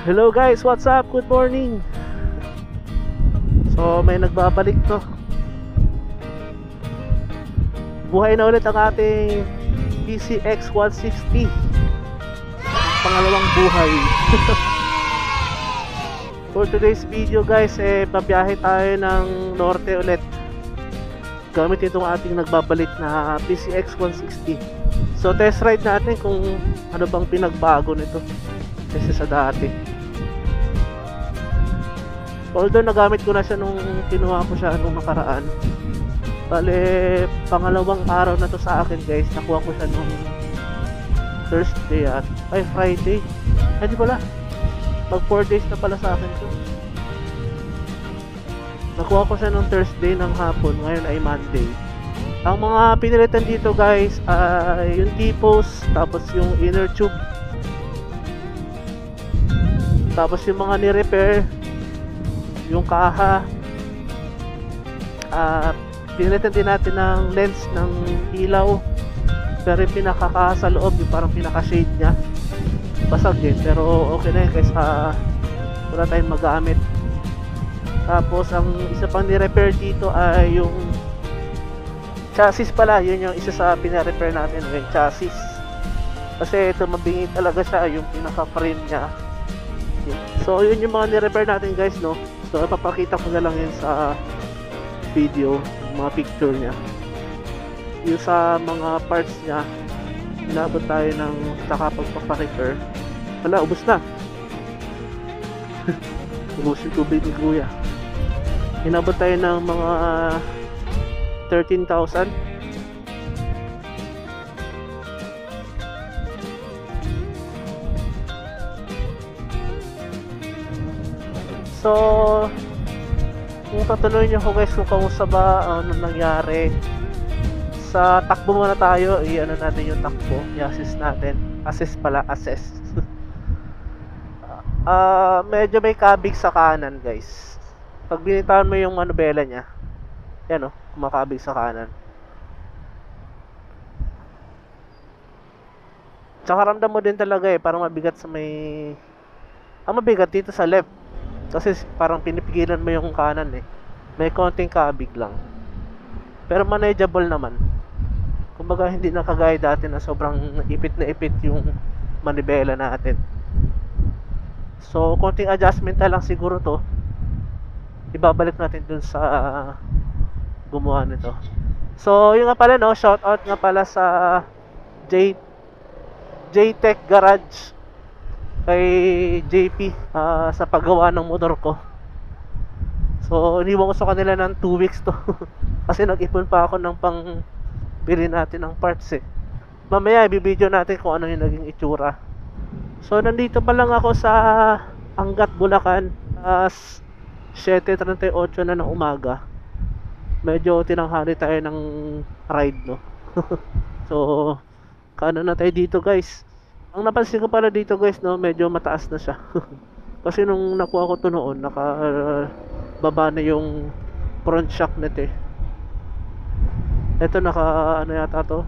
Hello guys, what's up? Good morning. So may nagbabalik to. Buhay na ulit ang ating PCX 160. Pangalawang buhay. For today's video guys, pabiyahe tayo ng norte ulit gamit itong ating nagbabalik na PCX 160. So test ride natin kung ano bang pinagbago nito kasi sa dati. Although nagamit ko na siya nung kinuha ko siya nung nakaraan. Bale, pangalawang araw na to sa akin guys. Nakuha ko siya nung Thursday at Friday. Hindi pala, mag 4 days na pala sa akin to. Nakuha ko siya nung Thursday ng hapon. Ngayon ay Monday. Ang mga pinilitan dito guys ay yung T-post, tapos yung inner tube, tapos yung mga ni-repair, yung kaha. Pinilitan din natin ng lens ng ilaw, pero yung pinakakaha sa loob, yung parang pinaka-shade nya basag din, pero okay na yun guys. Wala tayong magamit. Tapos ang isa pang ni-repair dito ay yung chassis pala. Yun yung isa sa pina-repair natin, yung chassis, kasi ito mabingi talaga siya, yung pinaka-frame nya. So yun yung mga ni-repair natin guys, no. So papakita ko na lang yun sa video, yung mga picture nya. Yung sa mga parts nya, inabot tayo ng pagpapa-repair. Wala, ubos na. Ubos yung tubig ni kuya. Inabot tayo ng mga 13,000. So kung patuloy nyo ko guys kung kamusta ba, ano nangyari sa takbo, muna tayo. I-ano natin yung takbo, i-assess natin. Assess. Medyo may kabig sa kanan guys. Pag binitawan mo yung manubela nya, yan o, kumakabig sa kanan. Tsaka ramdam mo din talaga parang mabigat sa may... Ang mabigat dito sa left, kasi parang pinipigilan mo yung kanan may konting kabig lang, pero manageable naman. Kumbaga hindi na kagaya dati na sobrang ipit na ipit yung manibela natin. So konting adjustment na lang siguro to, ibabalik natin dun sa gumawa nito. So yun nga pala, no, shout out nga pala sa J-Tech Garage, kay JP, sa paggawa ng motor ko. So iniwan ko sa kanila ng 2 weeks to kasi nag-ipon pa ako ng pang bili natin ng parts Mamaya i-video natin kung ano yung naging itsura. So nandito pa lang ako sa Angat, Bulacan, 7:38 na ng umaga. Medyo tinanghali tayo ng ride, no. So kaano na tayo dito guys. Ang napansin ko pala dito guys, no, medyo mataas na siya. Kasi nung nakuha ko to noon, baba na yung front shock nito Ito ano yata to,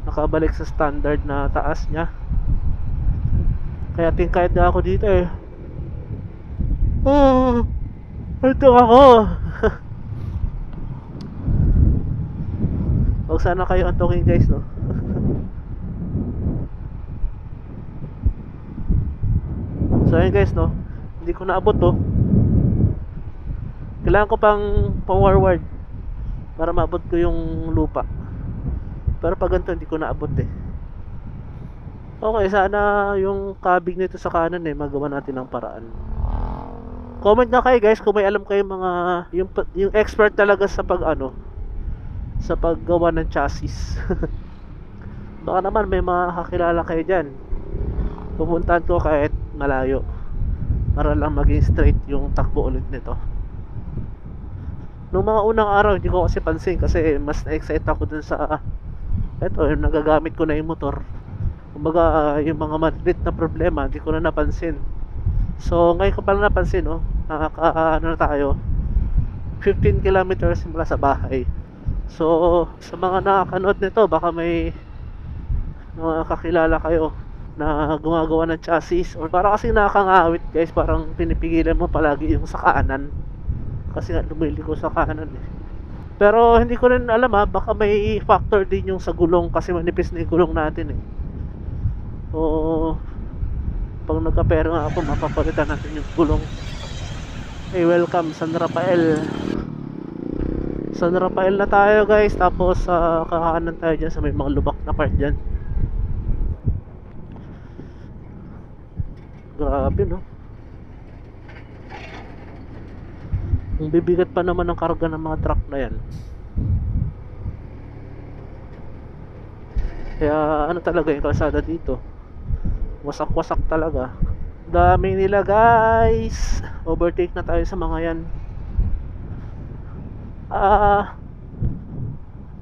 nakabalik sa standard na taas nya. Kaya tingkayad na ako dito ito ako. Huwag sana kayo antokin guys, no. So ayun guys, no, hindi ko naabot to. Kailangan ko pang forward para maabot ko yung lupa, pero pag ganito hindi ko naabot Okay, sana yung kabig nito sa kanan magawa natin ng paraan. Comment na kayo guys kung may alam kayo mga yung expert talaga sa sa paggawa ng chassis. Baka naman may mga kakilala kayo dyan, pupuntahan ko kahit malayo para lang maging straight yung takbo ulit nito. Nung mga unang araw hindi ko kasi pansin, kasi mas na-excite ako dun sa yung nagagamit ko na yung motor. Kumbaga yung mga maliit na problema hindi ko na napansin. So ngayon ko pala napansin, na tayo 15 kilometers mula sa bahay. So sa mga nakakanood nito, baka may mga kakilala kayo na gumagawa ng chassis, or para kasi nakakangawit guys, parang pinipigilan mo palagi yung sa kanan kasi nga lumiliko sa kanan eh. Pero hindi ko rin alam baka may factor din yung sa gulong kasi manipis na yung gulong natin eh. So pag nagkapera nga ako, mapapalitan natin yung gulong. Hey, welcome San Rafael. San Rafael na tayo guys, tapos kakanan tayo dyan sa may mga lubak na part dyan. Grabe no. Ang bibigat pa naman ng karga ng mga truck na yan. Kaya ano talaga yung kalsada dito, wasak-wasak talaga. Dami nila guys. Overtake na tayo sa mga yan.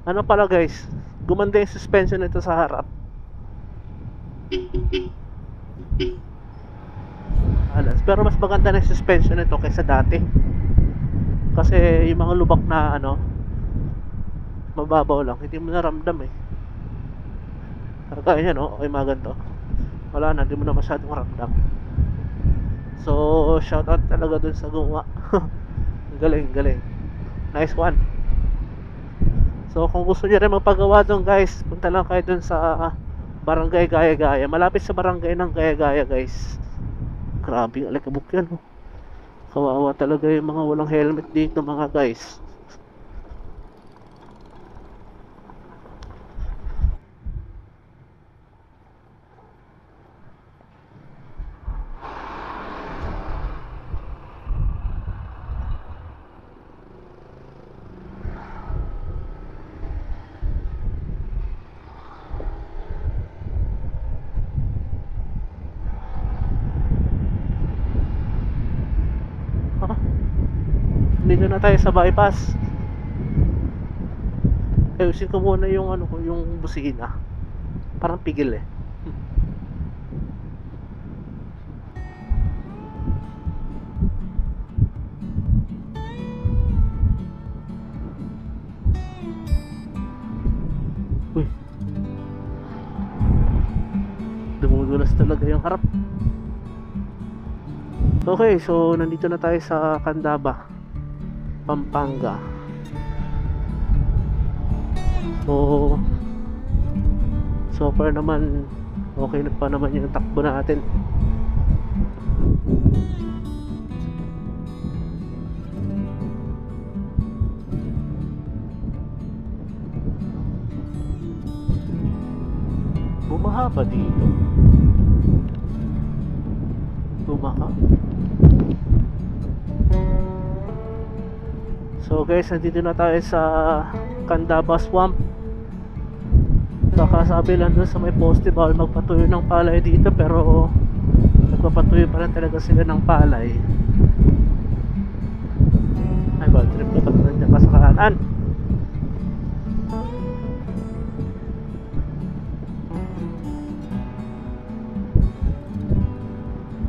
Ano pala guys, gumanda yung suspension nito sa harap. Pero mas maganda na yung suspension nito kaysa dati. Kasi yung mga lubak na mababaw lang, hindi mo naramdam eh. Kaya no, okay mga ganito, wala na, hindi mo na masyadong ramdam. So shoutout talaga dun sa gumawa. Galing, galing, nice one. So kung gusto niyo rin magpagawa dun guys, punta lang kayo dun sa Barangay Gaya-Gaya, malapit sa barangay ng Gaya-Gaya guys. Grabe yung alikabok yan oh. Kawawa talaga yung mga walang helmet dito mga guys. Dito na tayo sa bypass. Ayusin ko muna yung yung busina. Parang pigil eh. Uy. Dumudulas talaga yung harap. Okay, so nandito na tayo sa Candaba, Pampanga. So far naman okay na pa naman yung takbo natin. Bumaha ba dito? Bumaha. So guys, nandito na tayo sa Candaba Swamp. Kakasabi lang doon sa may poste, bawal magpatuyo ng palay dito, pero nagpapatuyo pa rin talaga sila ng palay. Ay, bad trip na pag nandiyan ka sa kanan.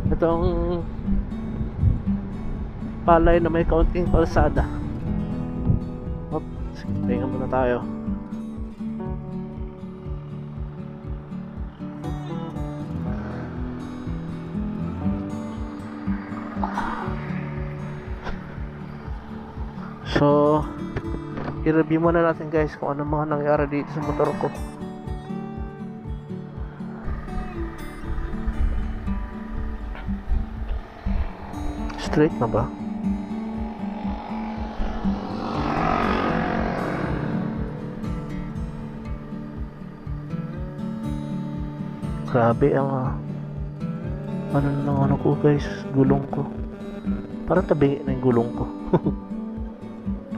Itong palay na may kaunting kalsada. Oops, tingnan muna tayo. So, i-review muna natin guys kung ano mga nangyari dito sa motor ko. Straight na ba? Grabe ang ano ko guys, gulong ko. Parang tabingi na yung gulong ko.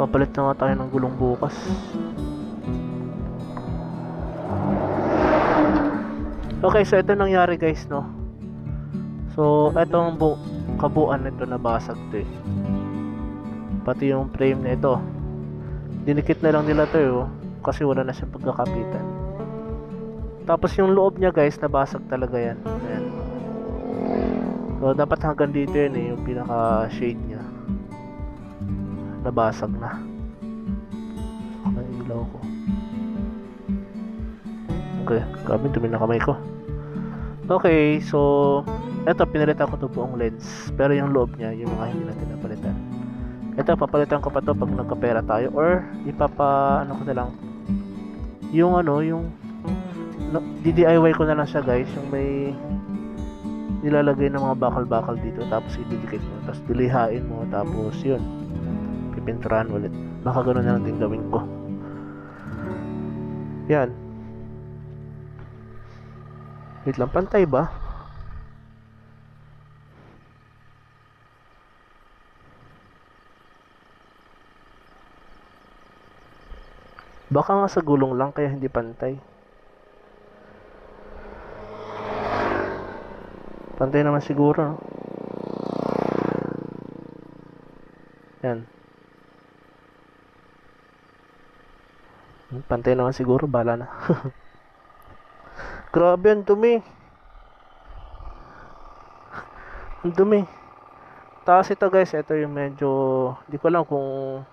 Papalit na nga tayo ng gulong bukas. Okay, so ito nangyari guys, no. So etong kabuuan nito nabasag to eh. Pati yung frame na ito, dinikit na lang nila to kasi wala na siyang pagkakapitan. Tapos yung loob niya guys, nabasag talaga yan. Ayan. So dapat hanggang dito yan eh, yung pinaka shade niya nabasag na. May ilaw ko. Okay, grabe dumi na kamay ko. Okay, so eto pinalitan ko to buong lens, pero yung loob niya, yung mga hindi natin napalitan. Ito papalitan ko pa to pag nagkapera tayo, or ano ko na lang yung yung DIY ko na lang siya guys, yung may nilalagay ng mga bakal-bakal dito, tapos ididikit mo, tapos dilihain mo, tapos yun pipinturahan ulit. Baka ganoon na lang din gawin ko. Yan. Wait lang, pantay ba? Baka nga sa gulong lang kaya hindi pantay. Pantay naman siguro, no? Yan. Pantay naman siguro, bala na. Grabe, ang dumi. Ang dumi. Tapos ito guys, ito yung medyo, di ko lang kung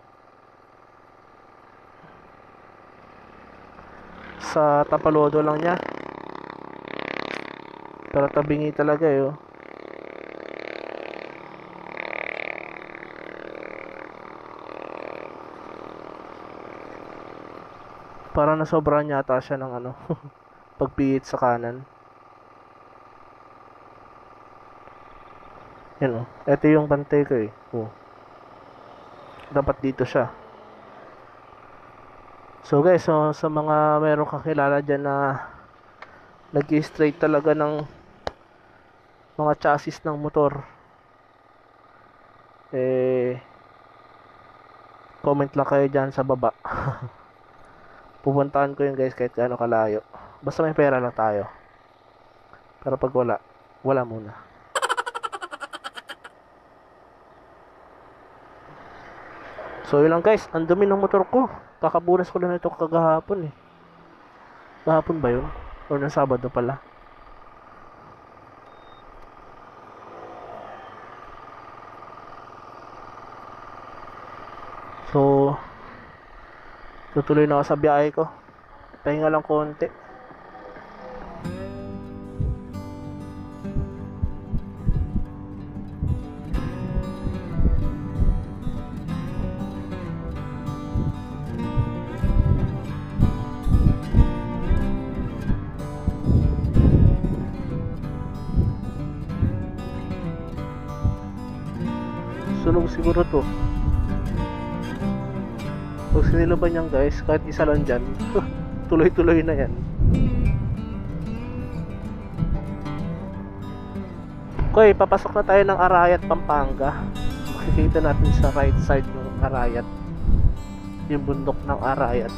sa tapalodo lang niya. Pero tabingi talaga eh, oh. Para nasobrahan yata siya ng pagpihit sa kanan. Yan, oh. Ito yung bantay ko eh. Oh. Dapat dito siya. So guys, so, sa mga meron kakilala dyan na nag-straight talaga ng mga chassis ng motor, comment lang kayo dyan sa baba. Pupuntahan ko yun guys kahit gaano kalayo. Basta may pera lang tayo. Pero pag wala muna. So yun lang guys, ang dumi ng motor ko. Kakabunas ko lang ito kagahapon eh. Kahapon ba yun? O ng Sabado pala. So tutuloy na ako sa biyahe ko. Pahinga lang konti. Sunog siguro to. Pag sinilaban yan guys, kahit isa lang dyan, tuloy-tuloy na yan. Okay, papasok na tayo ng Arayat, Pampanga. Makikita natin sa right side ng Arayat, yung bundok ng Arayat.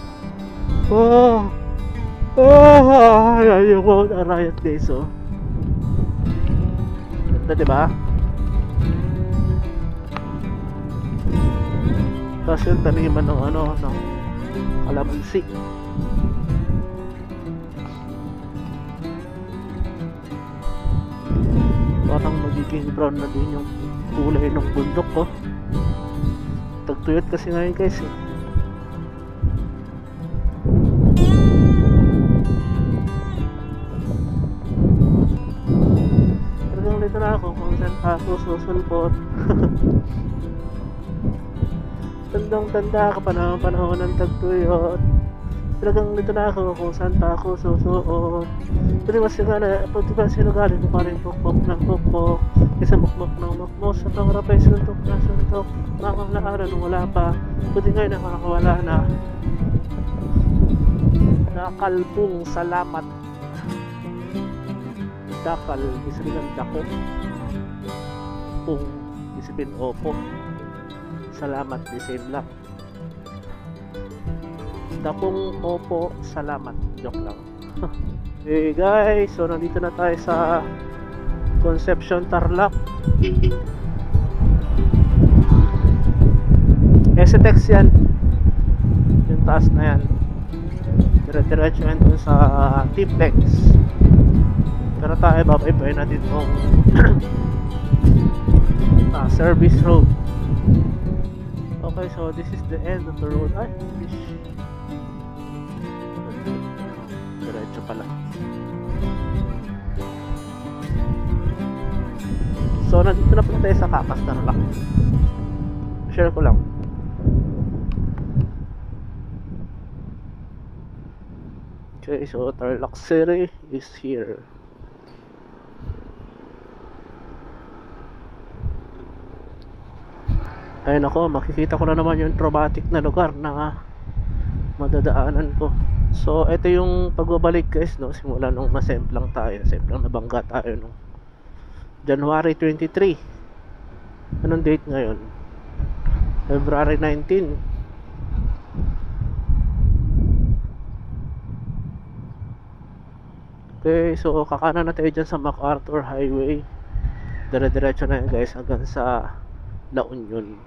Ayun ko Arayat guys, oh. Ganda diba? Tapos yung taniman ng ng kalamansi. Parang magiging brown na din yung kulay ng bundok ko. Tagtuyot kasi ngayon guys eh. Talagang lito na ako kung saan ako susulpot. Tandang-tanda ka pa ng panahon ng tagtuyot. Talagang nito na ako kung saan pa ako susuot. Pwede ba sinugali ko pa rin pukpok ng pukpok. Isa mukmok ng mukmok sa pangarap ay suntok na suntok. Makang naara nung wala pa. Pwede ngayon nakakawala na. Nakalpong salamat. Dakal, isipin ng dako. Kung isipin opo. Salamat, the same lang. Dakong opo, salamat. Joke lang. Hey guys, so nandito na tayo sa Concepcion, Tarlac. STX yan. Yung taas na yan. Dire-diretso yan dun sa T-Flex. Pero tayo babay-bay na dito service road. Okay, so this is the end of the road. Ay, diretso pala. So nandito na pala tayo sa Kapas Tarlac. Share ko lang. Okay, so Tarlac City is here. Ayun ako, makikita ko na naman yung traumatic na lugar na madadaanan ko. So ito yung pagbabalik guys, no? Simula nung nasemplang tayo, nasemplang nabangga tayo nung January 23. Anong date ngayon? February 19. Okay, so kakanan na tayo dyan sa MacArthur Highway. Dire-diretso na yan guys hanggang sa La Union.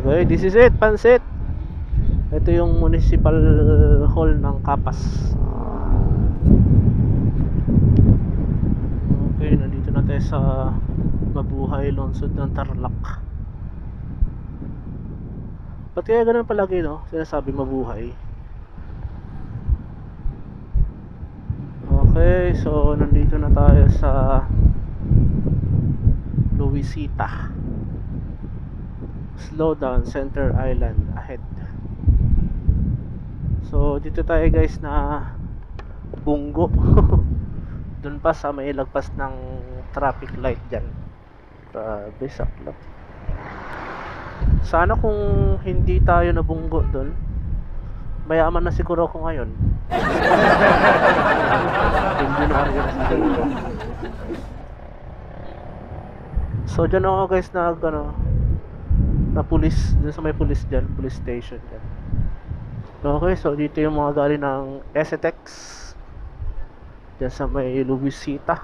Okay, this is it, Pansit. Ito yung municipal hall ng Kapas. Okay, nandito na tayo sa Mabuhay, lungsod ng Tarlac. Ba't kaya ganun palagi, no? Sinasabi Mabuhay. Okay, so nandito na tayo sa Luisita. Slow down, Center Island ahead. So dito tayo guys na Bungo. Doon pa sa may lagpas ng traffic light dyan. Grabe, saklap. Sana kung hindi tayo nabunggo doon, mayaman na siguro ako ngayon. Hindi na rin na siguro. So dyan ako guys na na police, dun sa may police dyan, police station dyan. Okay, so dito yung mga galing ng SETEX dyan sa may Luisita.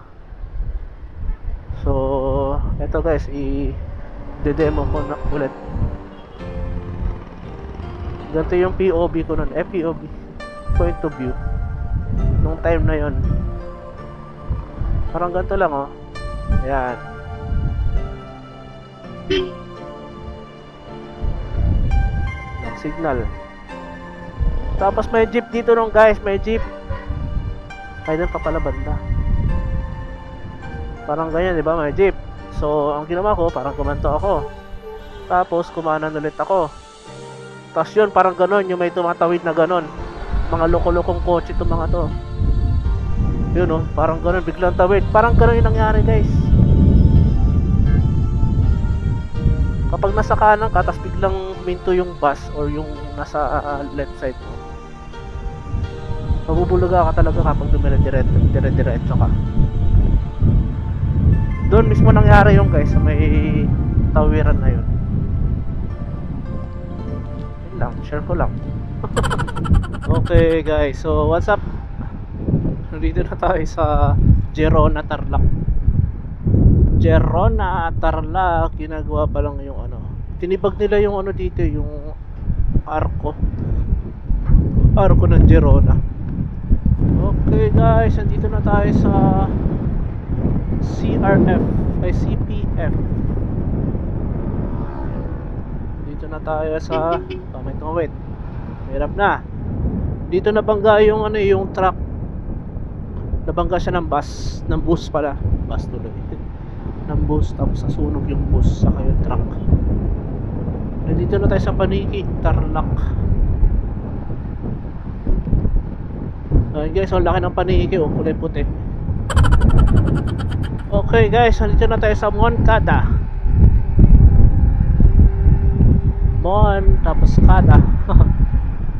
So eto guys, i-demo ko na ulit. Ganito yung POV ko nun, POV, point of view nung time na yon. Parang ganito lang, oh. Ayan. Signal. Tapos may jeep dito nung guys, may jeep. Ay, doon pa pala banda. Parang ganyan, di ba? May jeep. So, ang ginawa ko, parang kumanto ako. Tapos, kumanan ulit ako. Tapos yun, parang ganon, yung may tumatawid na ganon. Mga loko-lokong kotse itong mga to. Yun, oh, parang ganon, biglang tawid. Parang ganon yung nangyari, guys. Kapag nasa kanan ka, tapos biglang minto yung bus or yung nasa left side mo, mabubulaga ka talaga kapag dire-diretso ka. Doon mismo nangyari yung guys sa may tawiran na yun. Yun lang, share ko lang. Okay guys, so what's up? Nandito na tayo sa Gerona, Tarlac. Gerona, Tarlac. Ginagawa pa lang yung tinibag nila yung dito, yung arko ng Gerona. Okay guys, nandito na tayo sa CPF. Dito na tayo sa wait. Hirap na. Dito nabangga yung yung truck. Nabangga siya ng bus pala. Bus tuloy. Ng bus, tapos nasunog yung bus saka yung truck. Nandito na tayo sa Paniki, Tarlac. Guys, ang laki ng Paniki, kulay puti. Okay guys, nandito na tayo sa Moncada. Tapos Kada.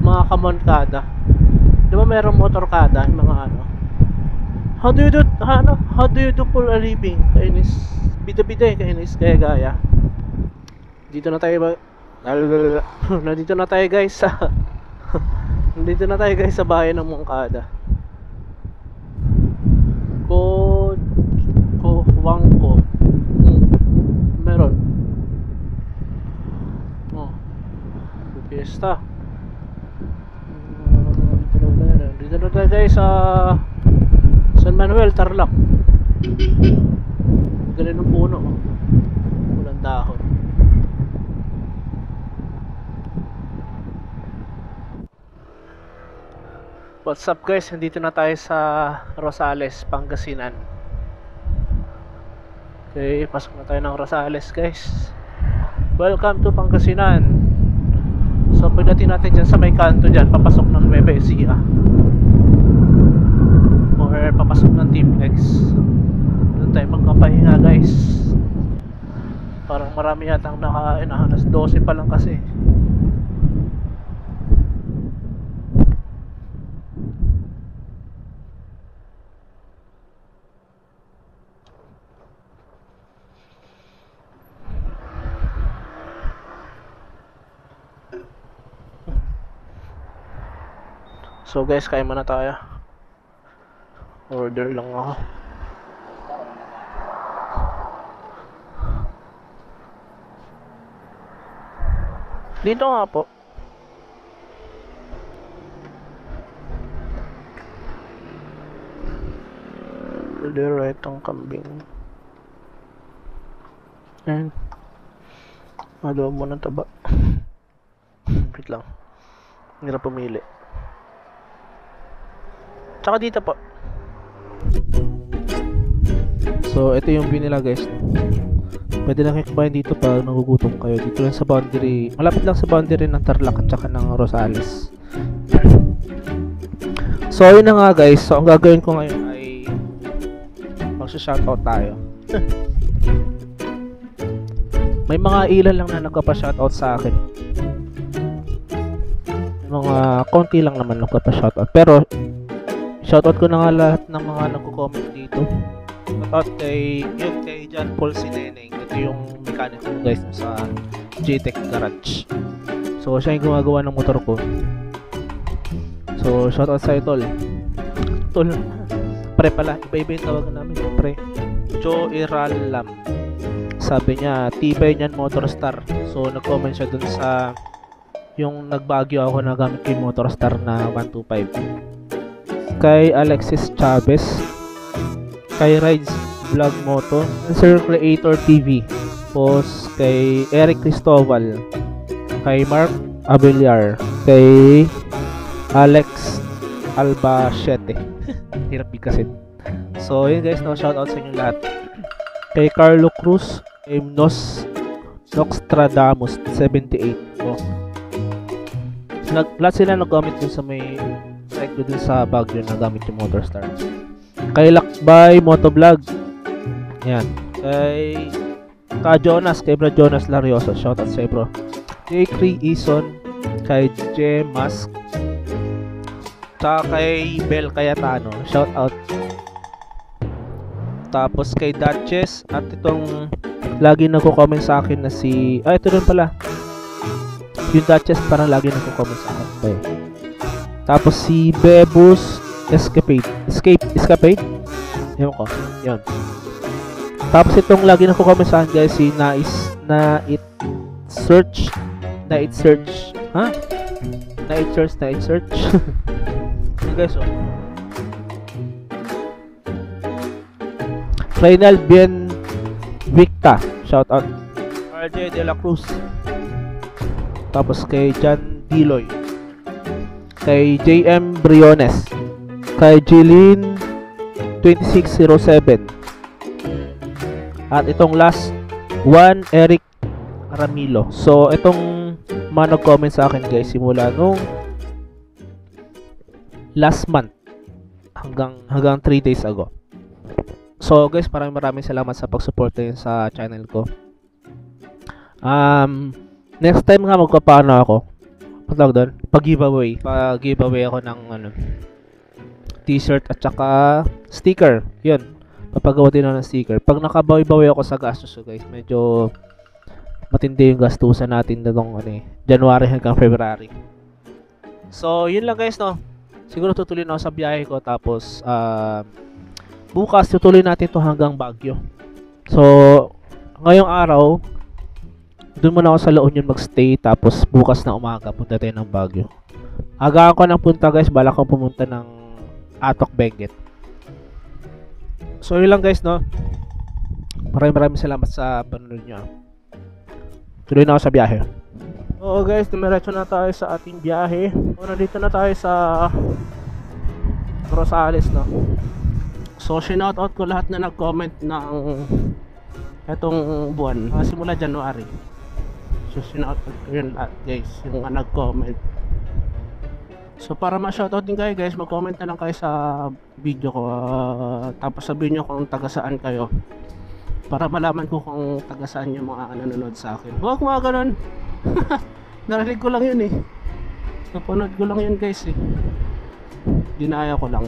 Mga ka-Moncada. Di ba merong motorkada, yung mga How do you do for a living? Kainis. Bida-bida, kainis, kaya gaya. Dito na tayo nandito na tayo guys sa nandito na tayo guys sa bahay ng Moncada. Wangko. Meron. Fiesta. Dito na tayo guys sa San Manuel, Tarlac. Galing ng puno, walang dahon. What's up guys, nandito na tayo sa Rosales, Pangasinan. Okay, pasok na tayo ng Rosales guys. Welcome to Pangasinan. So pagdating natin dyan sa may kanto dyan, papasok ng Nueva Ecija or papasok ng Team-X. Doon tayo magpapahinga guys. Parang marami yatang nakain, alas 12 pa lang kasi. So guys, kain muna tayo. Order lang ako. Dito nga po. Order right ang kambing. Ayan. Adobo ng taba. Wait lang. Hirap pumili. Tsaka dito po. So ito yung view nila guys. Pwede lang kayo kumain dito pag nagugutom kayo. Dito lang sa boundary, malapit lang sa boundary ng Tarlac at saka ng Rosales. So yun na nga guys. So ang gagawin ko ngayon ay magsa-shoutout tayo. May mga ilan lang na nagpapa-shoutout sa akin. Mga konti lang naman nagpapa-shoutout. Pero shoutout ko na nga lahat ng mga nagko-comment dito. Shoutout kay John Paul Sineneng. Ito yung mechanic ko guys sa JTech Garage. So siya yung gumagawa ng motor ko. So shoutout sa Tol. Tol. Pre pala. Iba-iba yung tawagan namin. Pre. Joe Iralam. Sabi niya, tibay niyan Motorstar. So nag-comment siya dun sa yung nagbagyo ako na gamit ko yung Motorstar na 125. Kay Alexis Chavez, kay Rides Vlog Moto, Sir Creator TV, post kay Eric Cristobal, kay Mark Abeliar, kay Alex Albacete. Hirap bigkasin. So yun guys, no, shoutout sa inyo lahat. Kay Carlo Cruz, kay Nostradamus 78. So, lahat sila nag-comment dun sa may like ko dun sa Baguio na gamit yung Motorstar. Kay Lakbay Motovlog. Yan. Kay Jonas, kay Bro Jonas Larioso. Shoutout sa bro. Kay Cree Ison, kay J Mask, tsaka kay Bel Cayetano. Shoutout. Tapos kay Duchess at itong lagi nagko-comment sa akin na si ito rin pala. Yung Duchess parang lagi nagko-comment sa akin pa eh. Tapos si Bebus Escapade. Ewan ko. Yan. Tapos itong lagi nagko-comment sa akin guys, si Nait Search. Ha? Nait Search. Yan guys, oh. Reynal Bien Victa. Shout out. RJ De La Cruz. Tapos kay John Diloy. Kay JM Briones, kay Jeline 2607, at itong last one, Eric Ramilo. So itong mga nag-comment sa akin guys simula nung last month hanggang 3 days ago. So guys, maraming salamat sa pag-suporta yun sa channel ko. Next time nga magpapaano ako pag-giveaway ako ng t-shirt at saka sticker. Yun, papagawa din ako ng sticker. Pag nakabawi-bawi ako sa gastos, so guys, medyo matindi yung gastusan natin nitong January hanggang February. So yun lang guys, no. Siguro tutuloy na ako sa biyahe ko, tapos bukas tutuloy natin to hanggang Baguio. So ngayong araw doon muna ako sa La Union magstay, tapos bukas na umaga punta tayo ng Baguio. Aga ako nang punta guys, balak ko pumunta ng Atok Benguet. So yun lang guys, no. Maraming salamat sa panonood nyo. Tuloy na ako sa biyahe. Oo guys, dumiretso na tayo sa ating biyahe. Nandito na tayo sa Rosales, no. So shoutout ko lahat na nag-comment ng etong buwan, simula January. So sinout ko yun lahat guys, yung nag-comment. So para ma-shoutout din kayo guys, mag-comment na lang kayo sa video ko, tapos sabihin nyo kung taga saan kayo, para malaman ko kung taga saan yung mga nanonood sa akin. Huwag mga ganun. Narinig ko lang yun eh, napanood ko lang yun guys eh, dinaya ko lang.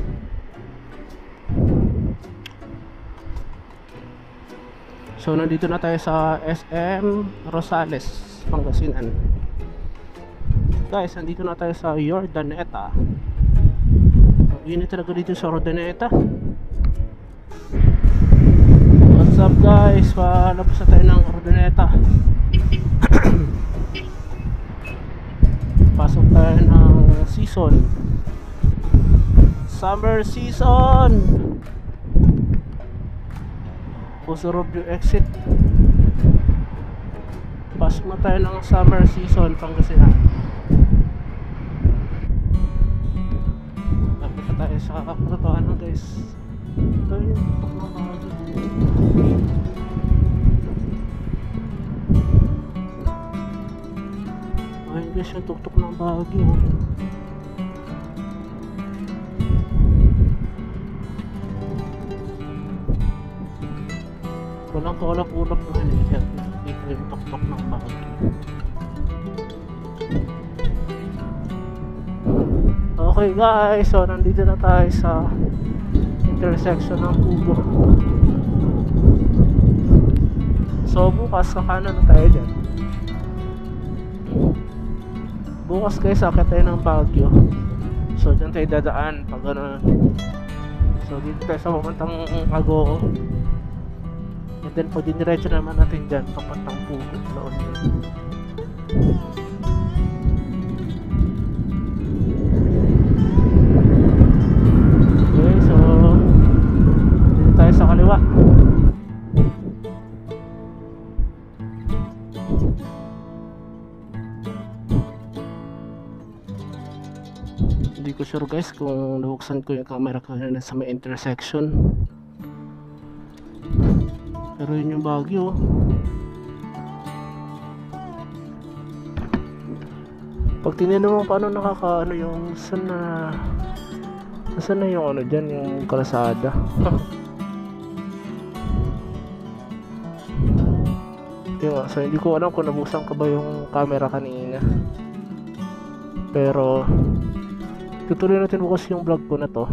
So nandito na tayo sa SM Rosales, Pangasinan. Guys, nandito na tayo sa Urdaneta. Ang init talaga dito sa Urdaneta. What's up guys? Palabas na tayo ng Urdaneta. Pasok tayo ng season, summer season. Kusurog yung exit. Pasok na tayo ng summer season, Pangasinan. Lapit na tayo sa katotohanan guys. Ito yung tutok ng Baguio. Ayun guys, yung tuktok ng Baguio. Walang kaulap-ulap na halikat. Dito yung tuktok ng Baguio. Okay guys, so nandito na tayo sa intersection ng Pugo. So bukas kakanan na tayo dyan. Bukas guys, akit tayo ng Baguio. So dyan tayo dadaan pag ano. So dito tayo sa papuntang Agoo. And then pag diniretso naman natin dyan papuntang Pugo. Noon yun. Okay, so dito tayo sa kaliwa. Hindi ko sure guys kung nabuksan ko yung camera kanina sa may intersection. Pero yun yung Baguio. Pag tinignan mo paano nakakaano yung saan na yung ano dyan, yung kalsada. Yun, so hindi ko alam kung nabuksan ko ba yung camera kanina. Pero tutuloy natin bukas yung vlog ko na to.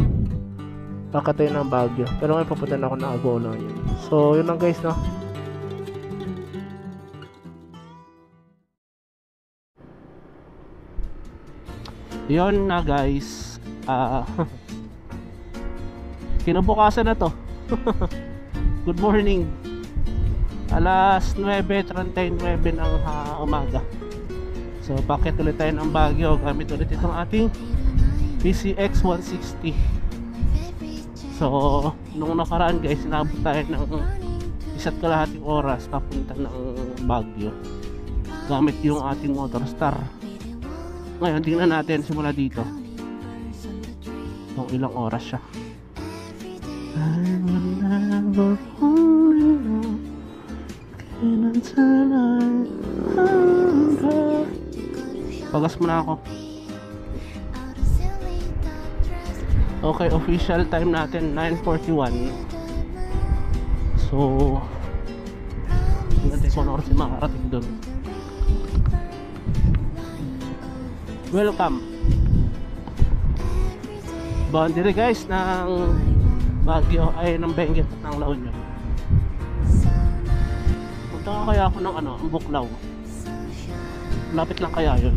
Kakatay ng Baguio. Pero ngayon papunta na ako ng Agoo lang yun. So yun lang guys, no. Yun na guys. Kinabukasan na to. Good morning. Alas 9:39 ng umaga. So bakit ulit tayo ng Baguio. Gamit ulit itong ating PCX 160. So nung nakaraan guys, inabot tayo ng 1.5 oras papunta ng Baguio gamit yung ating Motorstar. Ngayon tingnan natin simula dito kung ilang oras siya. I will never fall in love again until I found her. Pagas muna ako. Okay, official time natin 9:41. So tingnan tayo kung oras yung makarating doon. Welcome. Boundary guys ng Baguio ay ng Benguet at ng La Union. Punta ka kaya ako ng ano, ang Buklaw. Lapit lang kaya yun.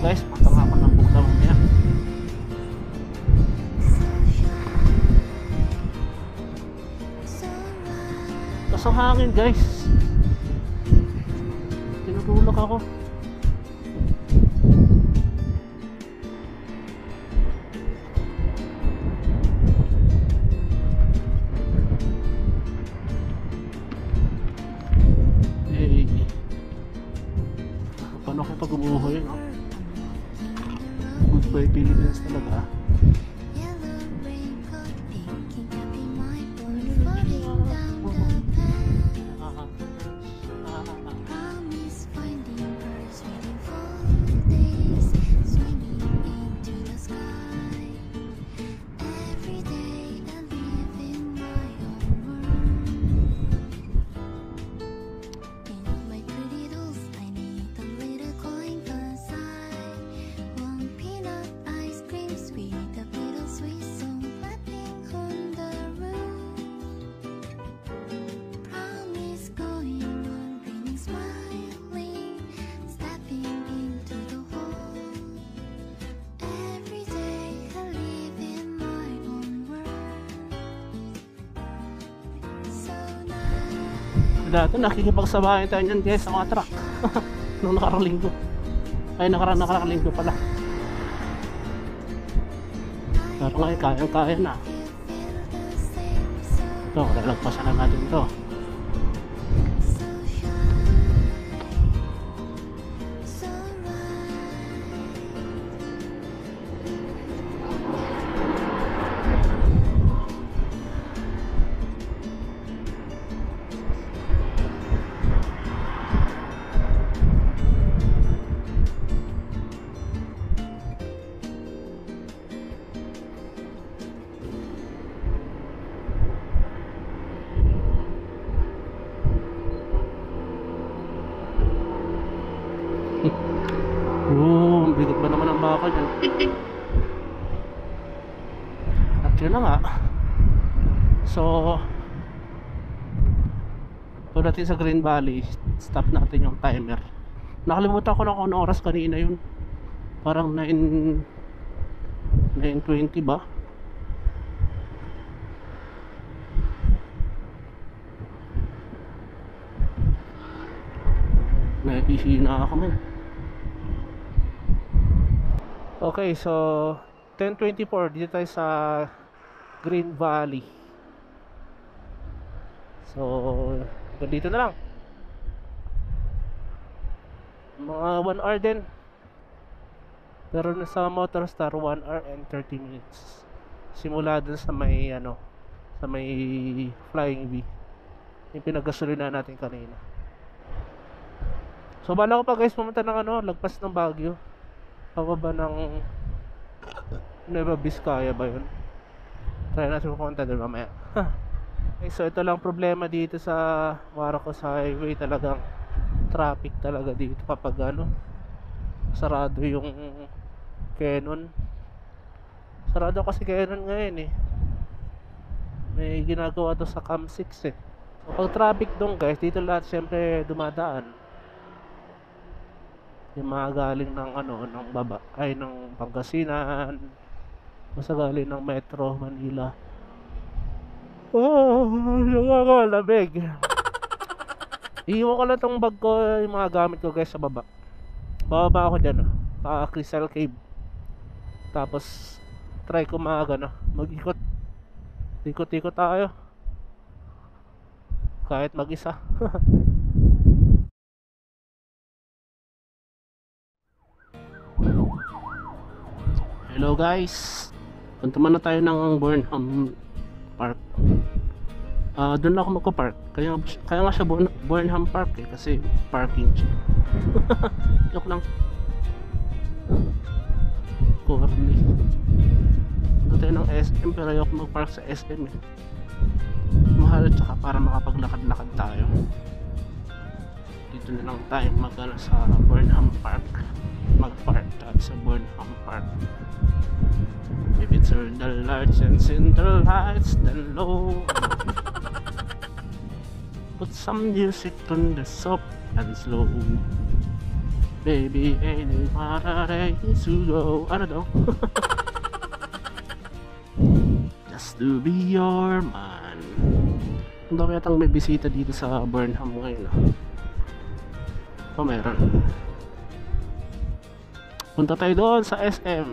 Guys, punta nga ako ng Buklaw niya. Tapos ang hangin guys, tinutulak ako. Paano ko pag umuho yun, no? Boy Philippines talaga. Dati nakikipagsabayan tayo niyan guys sa mga truck. Nung nakarang linggo. Ay nakarang linggo pala. Pero ngayon kaya na. Ito, lalagpasan na natin to. Ang bigat ba naman ang bakal yan? At yun na nga. So pagdating sa Green Valley, stop natin yung timer. Nakalimutan ko na kung anong oras kanina yun. Parang 9:20 ba? Naihina ako man. Okay, so 10:24 dito tayo sa Green Valley. So dito na lang. Mga 1 hour din. Pero sa Motorstar 1 hour and 30 minutes. Simula dun sa may sa may Flying V. Yung pinagasolina natin kanina. So bala ko pa guys pumunta ng lagpas ng Baguio. Pababa ng Nueva Vizcaya ba yun? Try natin pumunta doon mamaya. Okay, so ito lang problema dito sa Marcos Highway. Talagang traffic talaga dito kapag sarado yung Canon. Sarado kasi Canon ngayon eh. May ginagawa to sa Cam 6 eh. So pag traffic doon guys, dito lahat syempre dumadaan. Yung mga galing ng ng baba ay ng Pangasinan, basta galing ng Metro Manila. Lamig. Iiwan ko lang tong bag ko, yung mga gamit ko guys sa baba. Bababa ako dyan pa Crystal Cave. Tapos try ko mag-ikot. Ikot-ikot tayo kahit mag-isa. Hello guys, punta na tayo ng Burnham Park. Doon lang ako magko-park. Kaya nga siya Burnham Park eh, kasi parking siya. Joke lang. Corny. Punta tayo ng SM pero ayoko mag-park sa SM eh. Mahal tsaka para makapaglakad-lakad tayo. Dito na lang tayo sa Burnham Park. Mag-park tayo sa Burnham Park. Maybe turn the lights and send the lights down low. Put some music on the soft and slow. Baby, ain't it what a day to go. Ano daw? Just to be your man. Ang dami yatang may bisita dito sa Burnham ngayon. Meron. Punta tayo doon sa SM.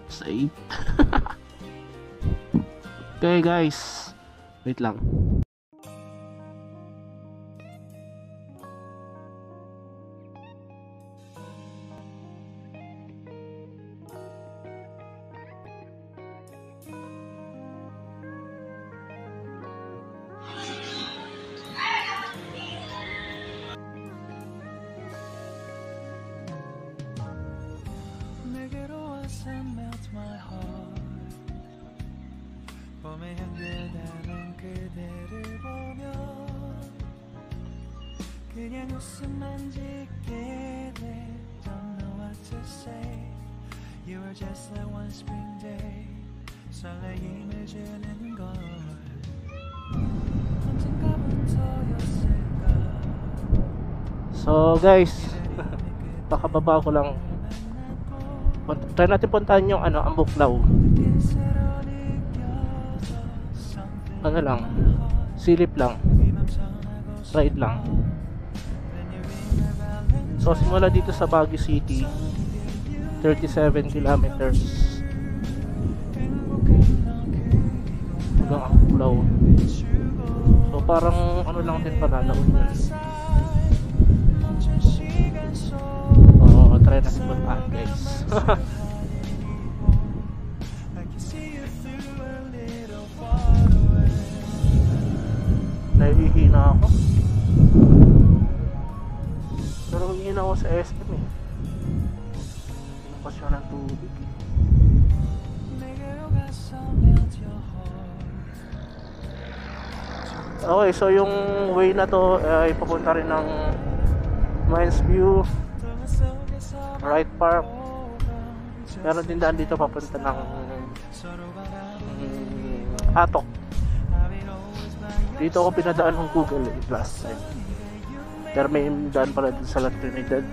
Save. Okay guys, wait lang. Melt my heart. 봄에 향기나는 그대를 보며 그냥 웃음만 짓게 돼. Don't know what to say. You were just like one spring day. 설레임을 주는 걸 언젠가부터였을까. So guys, pakababa ko lang. Try natin puntahan yung ang Buklaw. Ano lang, silip lang, ride lang. So simula dito sa Baguio City, 37 kilometers hanggang ang Buklaw. So parang ano lang din pala, La Union. Try natin puntahan guys. Nahihina ako. Pero hihina ako sa SM eh. Pinupas siya ng tubig. Okay, so yung way na to ay papunta rin ng Mines View, Wright Park. Meron din daan dito papunta ng Atok. Dito ako pinadaan ng Google last time. Pero may daan pala dun sa La Trinidad.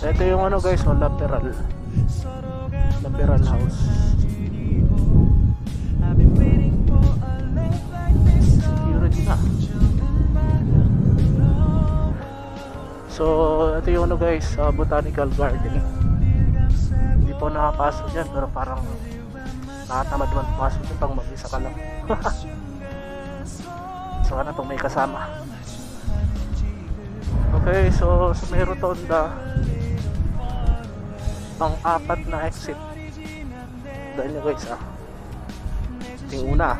Ito yung guys, lateral house. Security na. So ito yung guys, Botanical Garden. Hindi po nakapasok dyan, pero parang nakatamad man pasok dyan pang mag-isa ka lang. So ano itong may kasama. Okay, so sa may rotonda, pang-apat na exit. Dahil nyo guys ito yung una.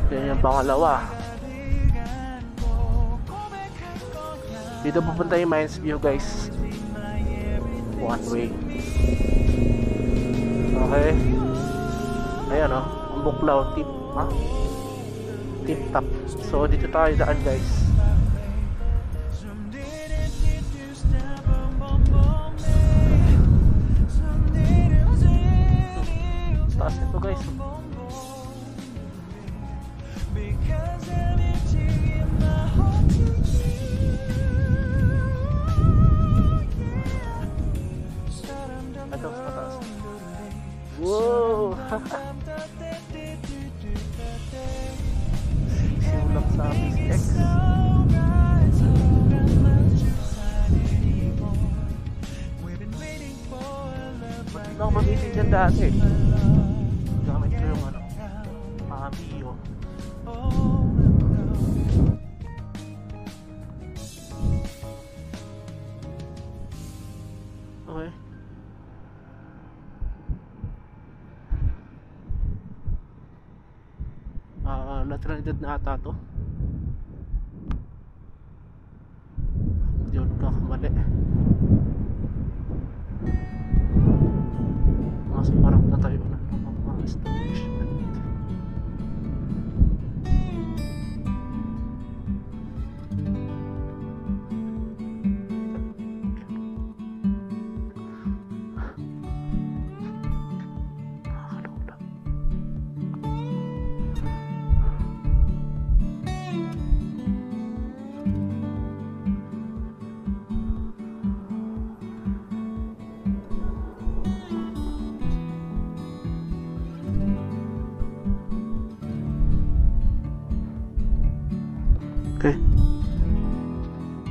Yan yung pangalawa. Dito pupunta yung Mines View guys. One way. Okay. Ayan ang Buklaw tip. Tip top. So dito tayo daan guys. Taas ito guys. Ito sa taas. Wow. Simulang sa PCX. Ba't hindi ako mag-isip dyan dati? Gamit ko yung Mio. Okay. La Trinidad na ata to. Hindi ako nagkakamali. Kasi parang tatayo na ng mga establishment. Okay.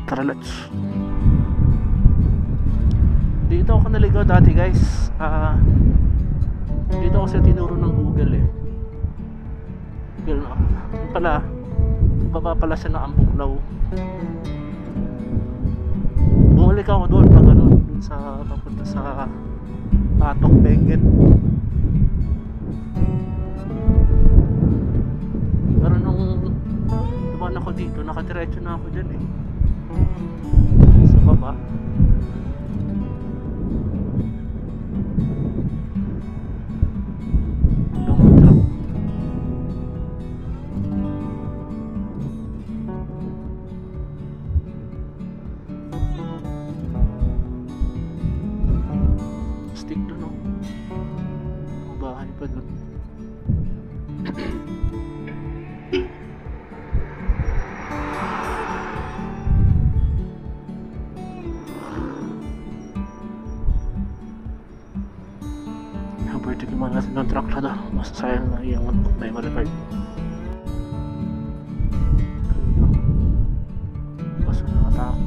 Tara, let's. Dito ako naligaw dati guys. Dito ako sa tinuro ng Google eh. Google na. Yung pala, baba pala siya ng Ambuklaw. Bumalik ako doon pag ano, dun sa papunta sa Patok, Benguet. Pero nung dumaan ako dito, nakadiretso na ako dyan eh. Sa baba. Yung truck. Stick doon oh. Mga bahay pa doon. Pwede ko natin ng truck na doon. Masasayang na yung memory card. Basta nakatakot.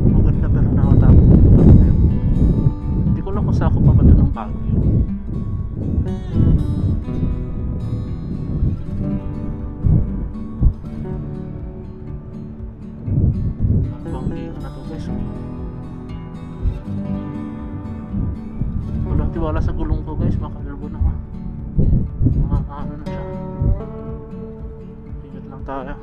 Maganda pero nakatakot. Hindi ko lang kung saan ako pa ba doon ng Baguio. Banggi ka na to guys. Walang tiwala sa gulong ko guys, makalabo na ano na siya. Ingat lang tayo.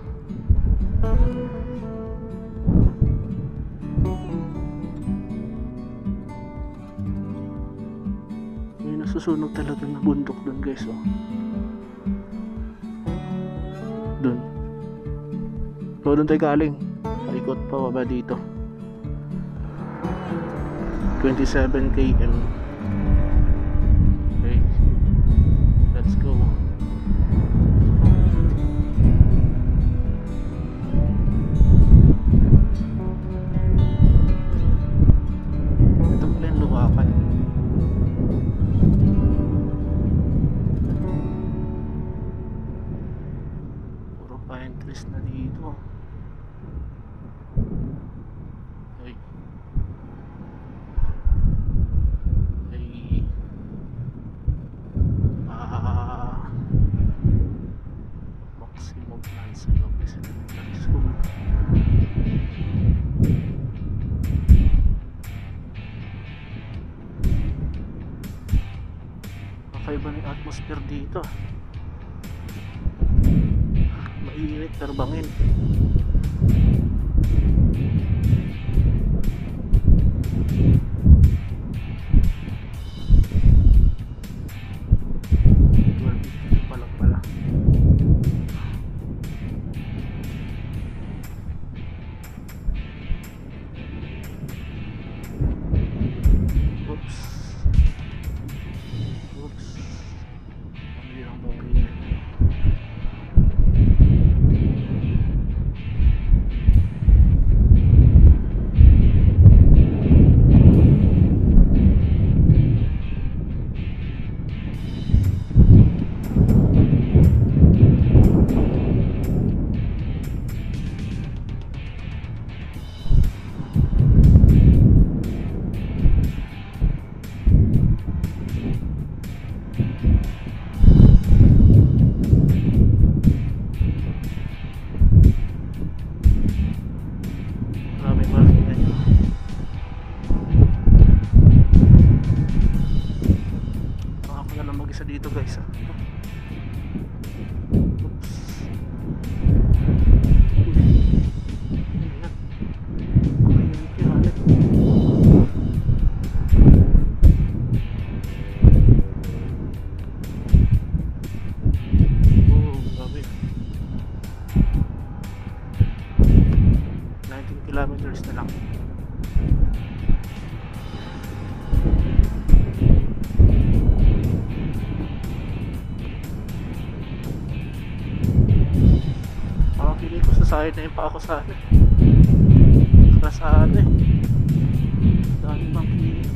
May nasusunog talaga na bundok dun guys oh. Dun. So dun tayo galing. Paikot pa baba dito. 27 km. Okay. Let's go. Ito pala yung luwakan. Puro pine trees na dito. Okay. Maximum plans sa loob kasi ng school. Kakaiba na yung atmosphere dito. Mainit pero bangin. Dito guys ah. Kilometers na lang. Pili ko sa side na yung pa ako sa ano sa ano eh dahil bang pili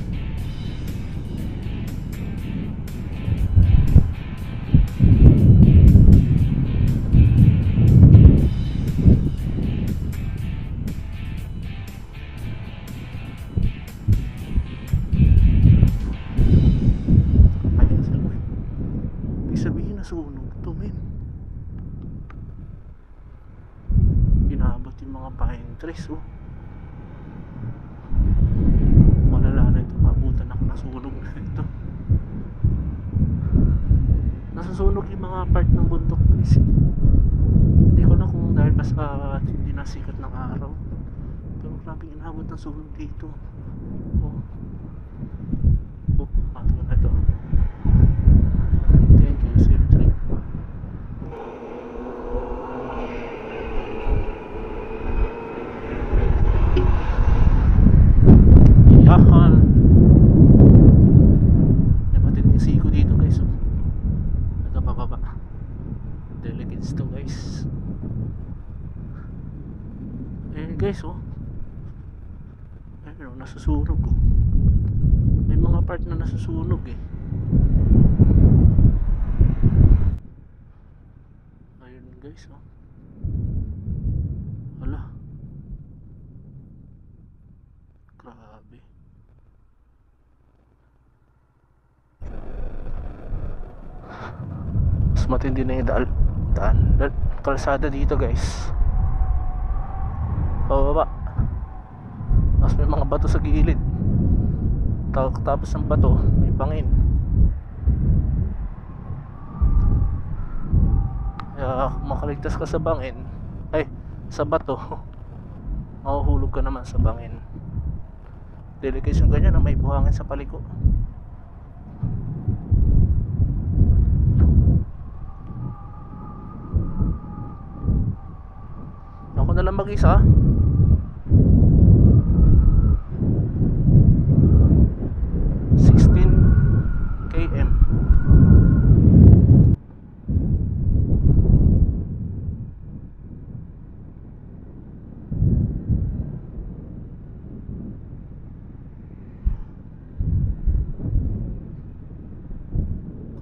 nasunog to, men. Inabot yung mga pine trees, oh. Malala na ito, maabutan ako nasunog na ito. Nasusunog yung mga part ng bundok trees, eh. Hindi ko na kung dahil ba sa hindi na sikat ng araw, pero grabing inabot ng sunog dito. Oh, pato na ito. Thank you, safe trip. Yahan. May matinding siko dito, guys, oh. Ito pababa. Delegates to, guys. Ayan, guys, oh. Ayun, nasusunog, oh. May mga part na nasusunog, eh. Ayun, guys, oh. Hala. Grabe. Mas matindi na yung kalsada dito, guys. Pababa. Tapos may mga bato sa gilid. Tapos ng bato may bangin. Kaya kung makaligtas ka sa bangin, ay sa bato, mahuhulog ka naman sa bangin. Delikate yung ganyan na may buhangin sa paliko. Ako na lang mag-isa. 16 km.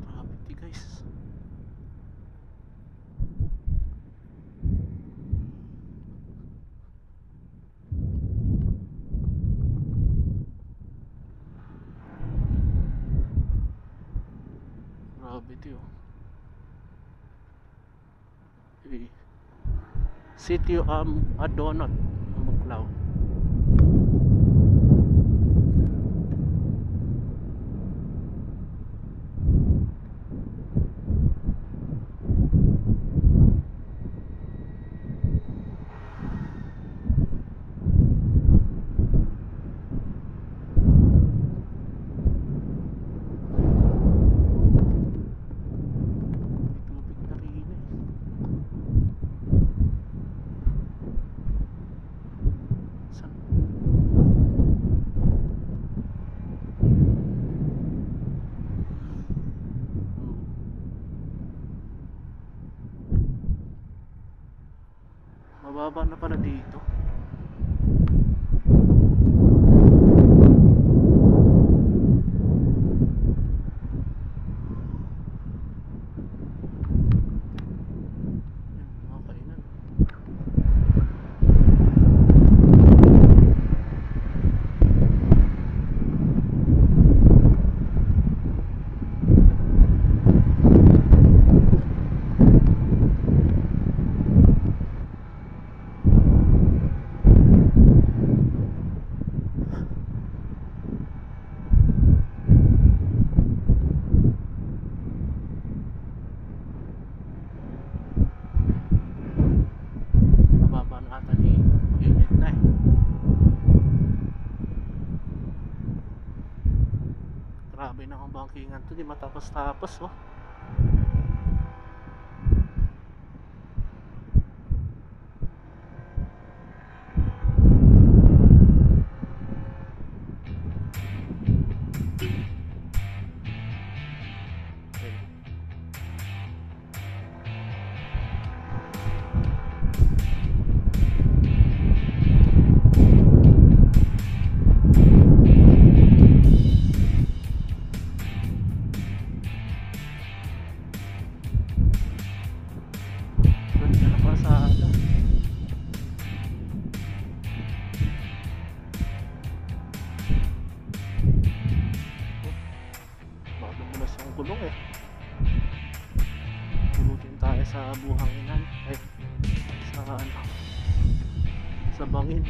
Grabe, guys. Video Sitio Adonot ng Buklaw. Mababa na pala dito. Mga kainan. Grabe na ang bangkingan to, di matapos-tapos, oh. Kulong, eh. sa buhanginan ay sa ano, sa bangin.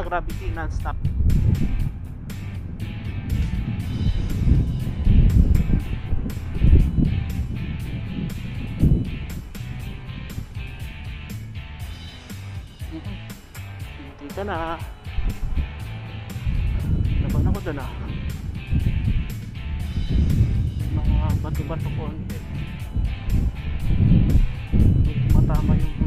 Gravity non-stop. Hindi ka na. Laban ako doon mga bato-bato konti. Matama yung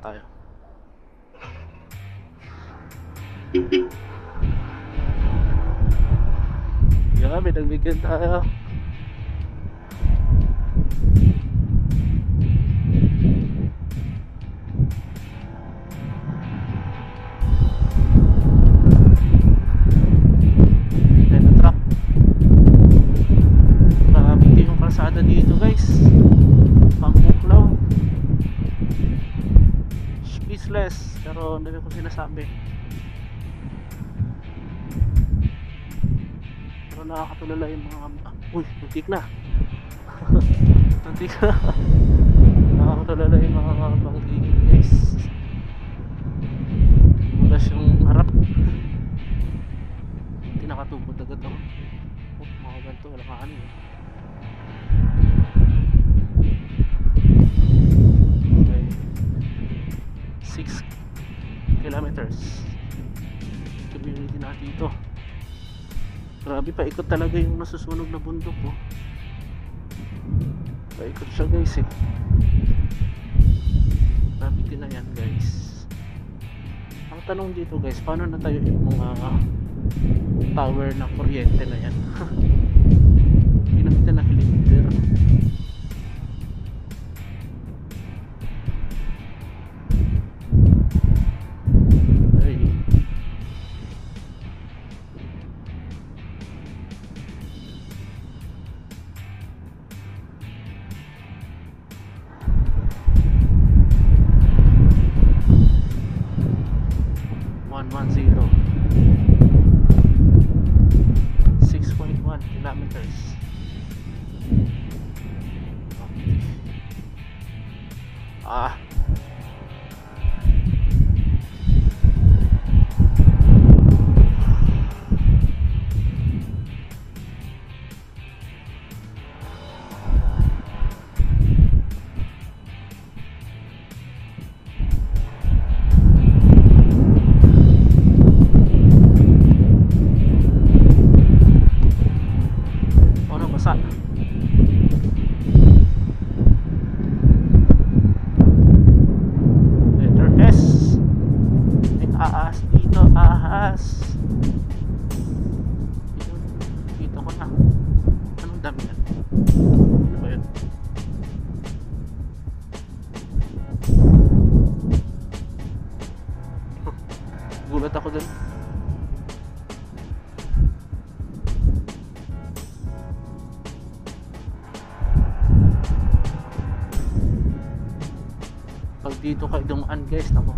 tayo. Yeah, may nagbigyan tayo. Ayan na truck. Grabe yung kalsada dito guys. Pangbuklaw. Speechless, pero hindi ko sinasabi. Pero nakakatulala yung mga uy, muntik na. Muntik na. Nakakatulala yung mga banggigil guys. Bulas yung harap. Hindi nakatubod agad ako. Mga ganito, wala ka ano eh. 6 kilometers community natin ito. Grabe, paikot talaga yung nasusunog na bundok paikot siya guys eh. Grabe din na yan guys. Ang tanong dito guys, paano na tayo yung mga tower na kuryente na yan? Hindi na kita nakiliter. Gulat ako dun. Pag dito kayo dumaan guys, nako.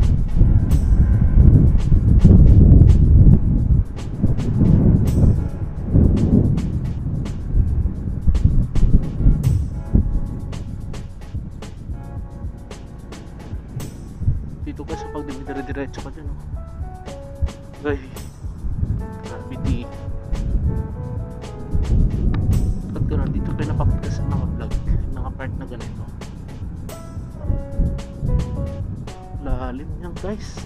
Dito ka sa pag dire-diretso ka dyan, oh. Ay, grabe di. Pag gano'n, dito pinapakit ka sa mga vlog, yung mga part na ganito. Lalim yan, guys.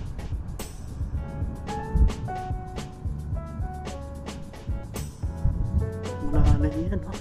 Lalim yan, oh.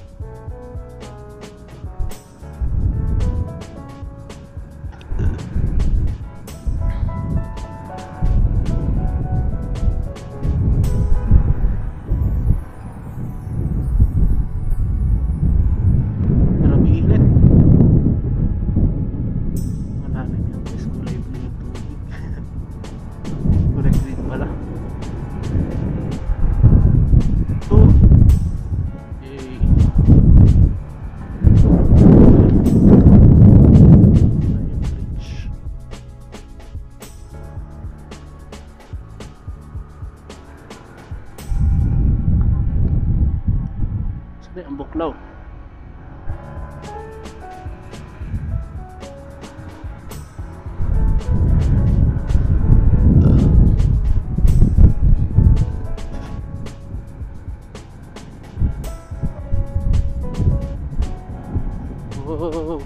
Ang buklaw. Wow.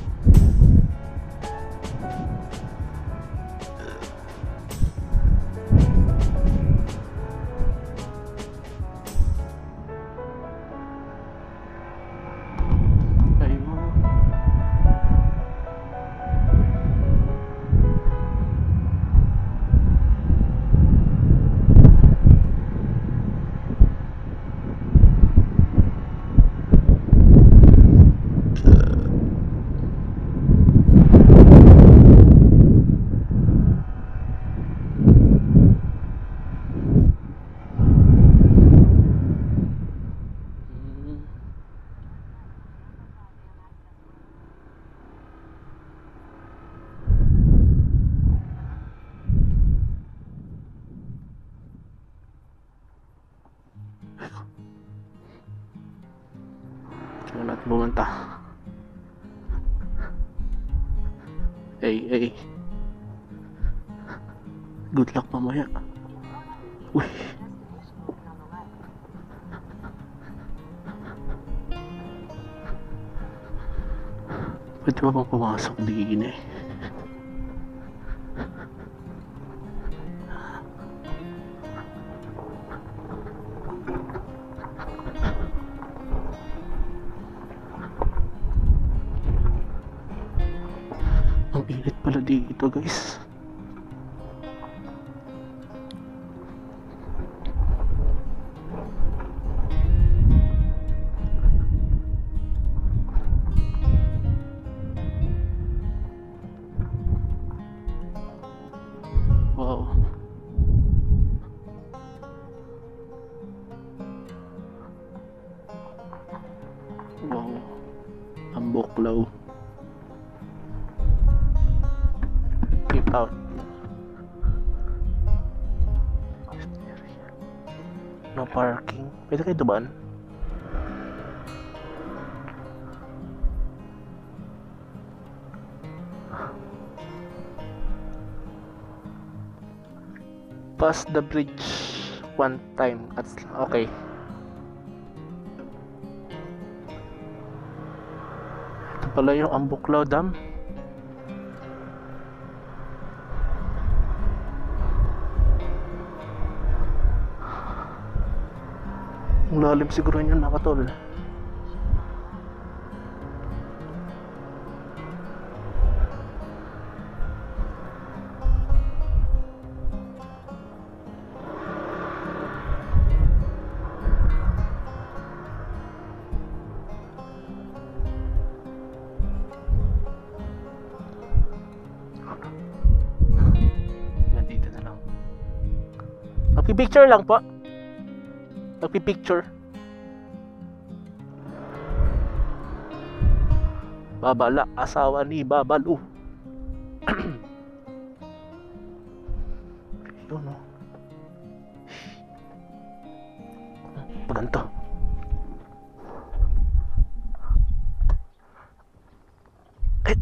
Wala at bumanta. Hey. Good luck mamaya. Uy. Pwede ba bang pumasok din eh? Ang init pala dito, guys. Wow. Wow. Ang buklaw. Keep out. No parking. Pwede kayo dumaan? Pass the bridge one time. That's okay. Ito pala yung Ambuklaw Dam. Ang lalim siguro yun, nakatol. Nandito na lang. Magpipicture lang po. Magpipicture. Babala, asawa ni Babalu. Yun o. Paganto. Eh.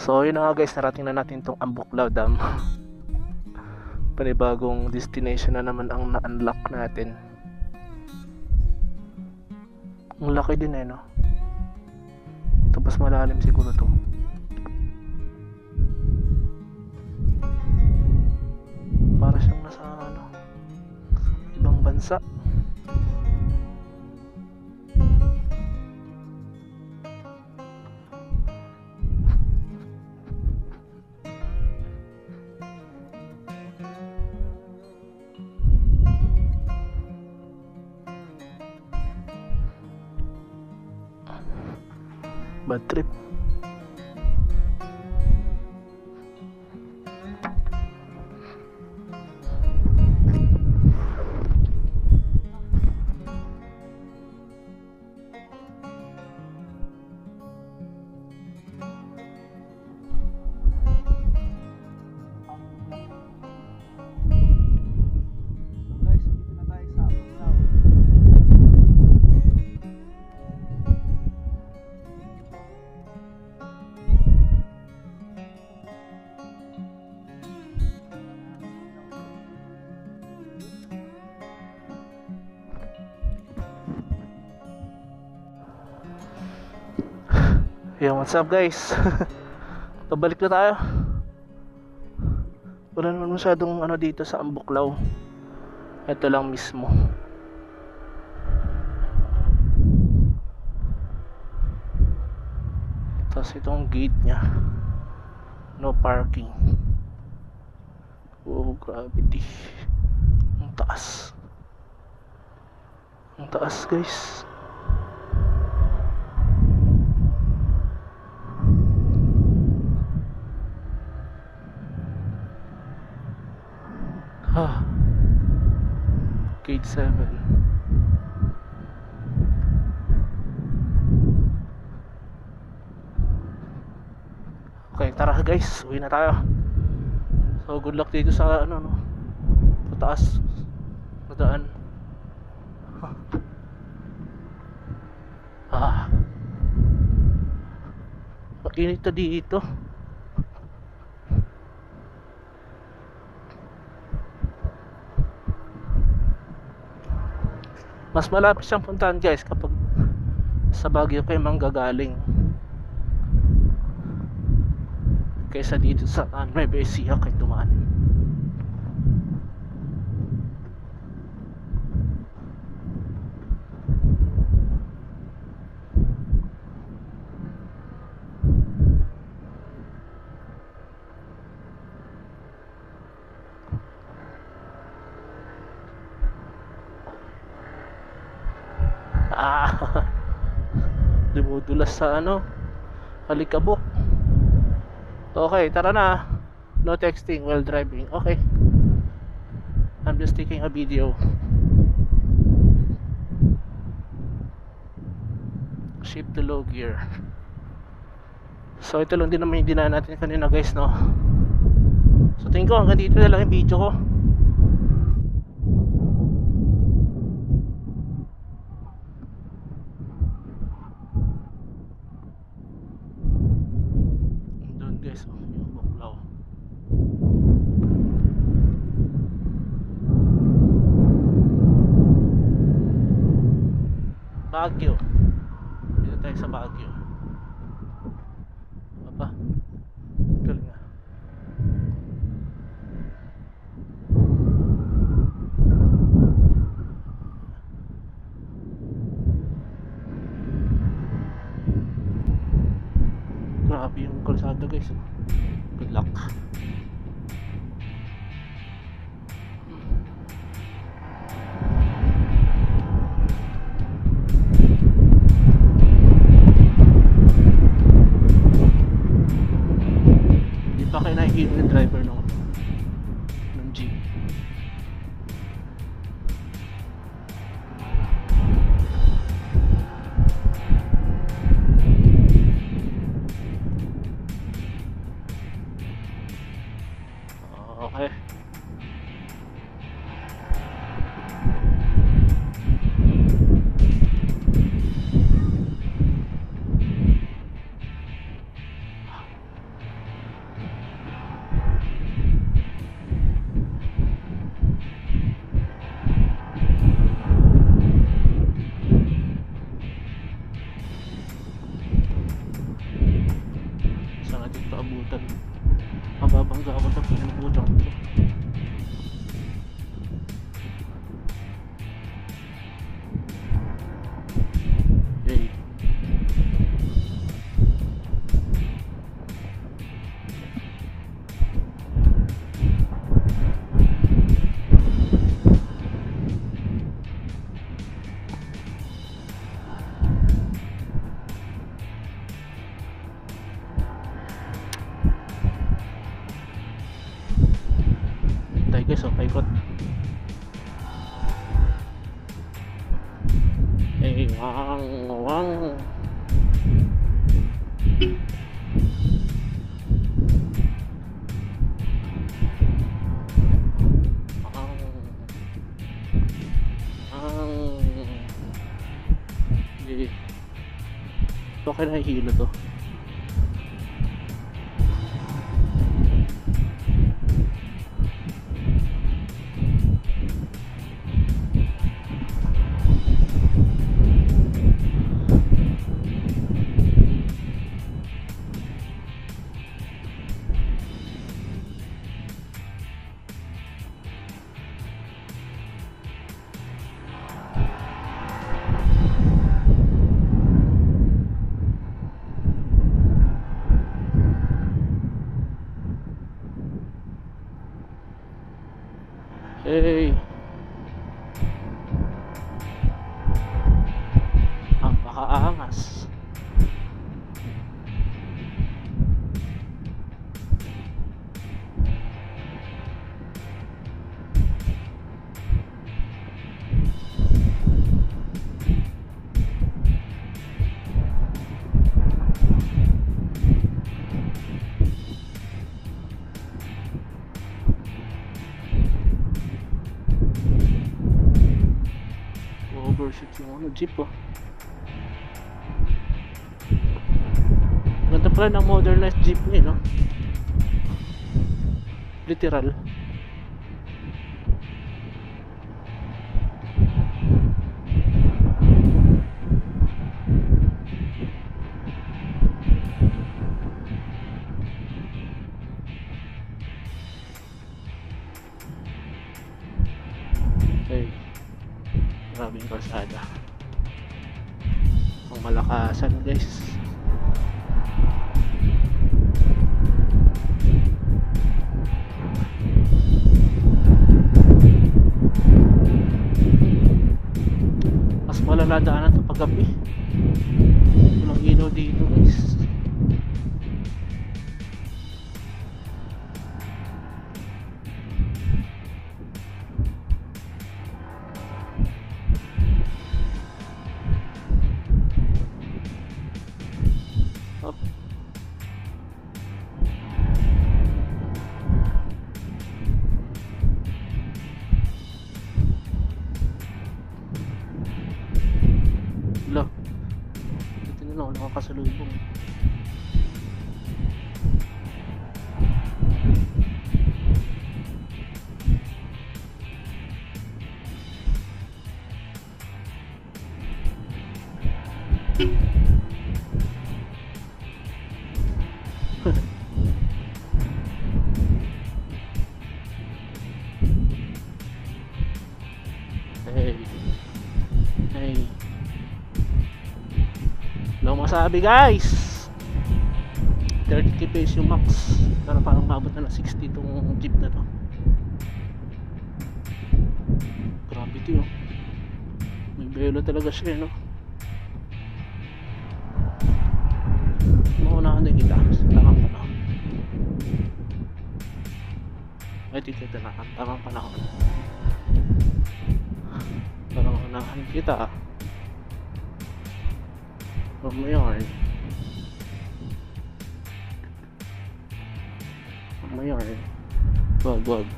So yun na nga guys, narating na natin tong Ambuklaw Dam. Panibagong destination na naman ang na-unlock natin. Ang laki din no. Tapos malalim siguro to. Para siyang nasa ibang bansa. Bad trip. Yo, what's up guys? Pabalik na tayo. Wala naman masyadong dito sa Ambuklaw. Ito lang mismo. Tapos itong gate nya, no parking. Oh, gravity. Ang taas. Ang taas guys. Gate 7. Okay, tara guys, uwi na tayo. So good luck dito sa pataas na daan. Mainit na dito. Mas malapit siyang puntahan guys kapag sa Baguio kayo manggagaling kaysa dito sa Nueva Ecija kayo dumaan. Dumudulas sa Alikabok. Okay, tara na. No texting while driving. Okay, I'm just taking a video. Shift to low gear. So ito lang din naman yung dinaan natin kanina guys, no? So tingin ko hanggang dito na lang yung video ko. Baguio. Dito tayo sa Baguio. Apa? Galing nga. Grabe yung kalsada guys. Good luck. Yung driver ng jeep. Hey, wang, wang. Hindi. Ito kaya nahihilo to. Hey, ang pakaangas. Overshoot yung jeep oh. Ganda pala ng modernized jeep niya, no? Literal. Okay. Maraming kalsada. Ang malakasan guys. Mas malala daanan ito pag gabi. Walang ilaw dito guys. Up. Wala. Dito na lang ako nakakasalubong. Hey. Hey. Wala masabi guys. 30 kps yung max. Pero parang mabot na ng 60 itong jeep na to. Grabe ito oh. May belo talaga siya no. Maunahan din kita sa tamang panahon. Ay dito na ang tamang panahon. Parang unahan kita. Huwag mo yun. Huwag mo yun. Wag.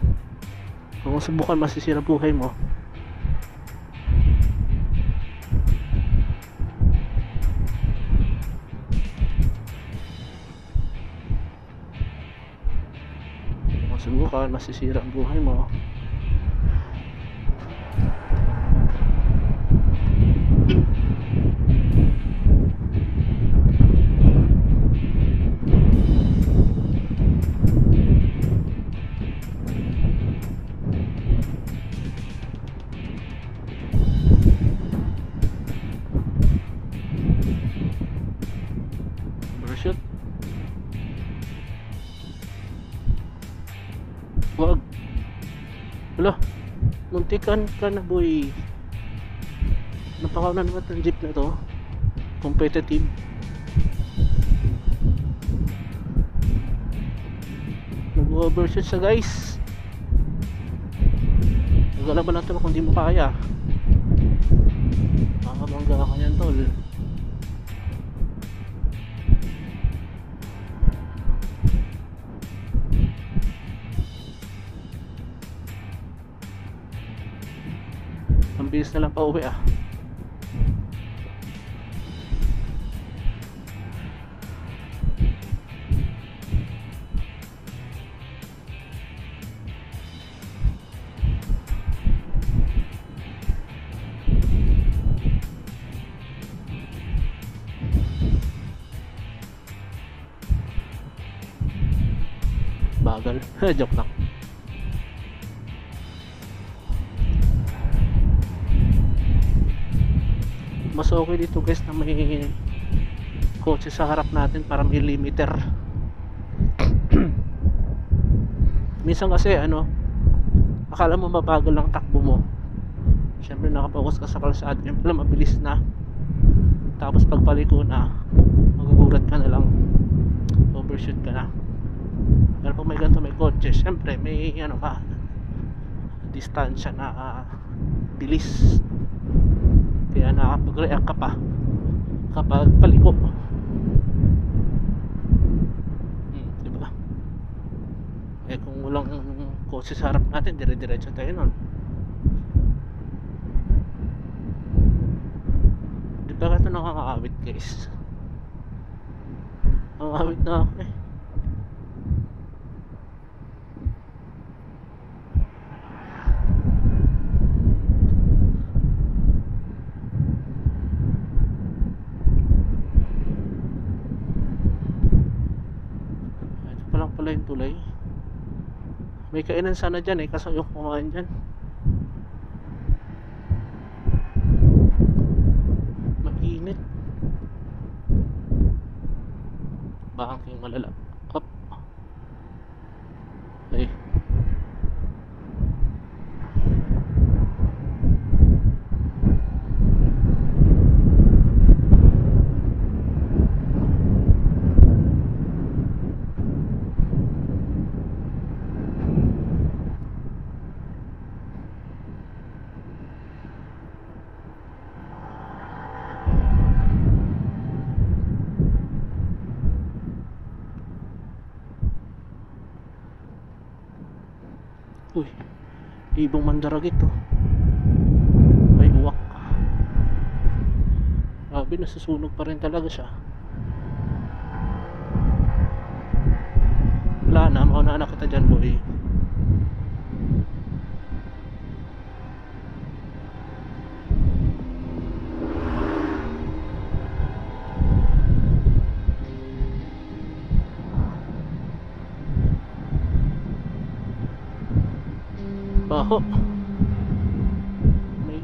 Kung mo subukan masisira buhay mo. Kung mo subukan masisira ang buhay mo. Overshoot. Wag. Wala. Muntikan ka na boy. Napakauna naman ng jeep na to. Competitive. Nag-overshoot siya guys. Nagalaban lang ito kung di mo kaya. Makakabangga ka niya. bilis na lang pa uwi ah. Bagal. Joke lang. Mas okay dito guys na may kotse sa harap natin para may limiter. Minsan kasi akala mo mabagal lang takbo mo, syempre nakapokus ka sa kalsada, yung pala mabilis na, tapos pagpaliko na magugulat ka na lang, overshoot ka na. Pero pag may ganito, may kotse, syempre may ka distansya na bilis, kaya nakapag-react ka pa kapag paliko. Diba? Eh kung walang kotse sa harap natin, dire-diretso tayo nun. Di ba ito nakakaawit guys? Nakakaawit na ako eh. Pala yung tulay. May kainan sana dyan eh, kaso yung kumain dyan mainit. Bangking malala up. Ay uy, ibang mandaragit to. May uwak. Grabe, nasusunog pa rin talaga siya. Wala na, mauna na kita dyan boy. Baho. May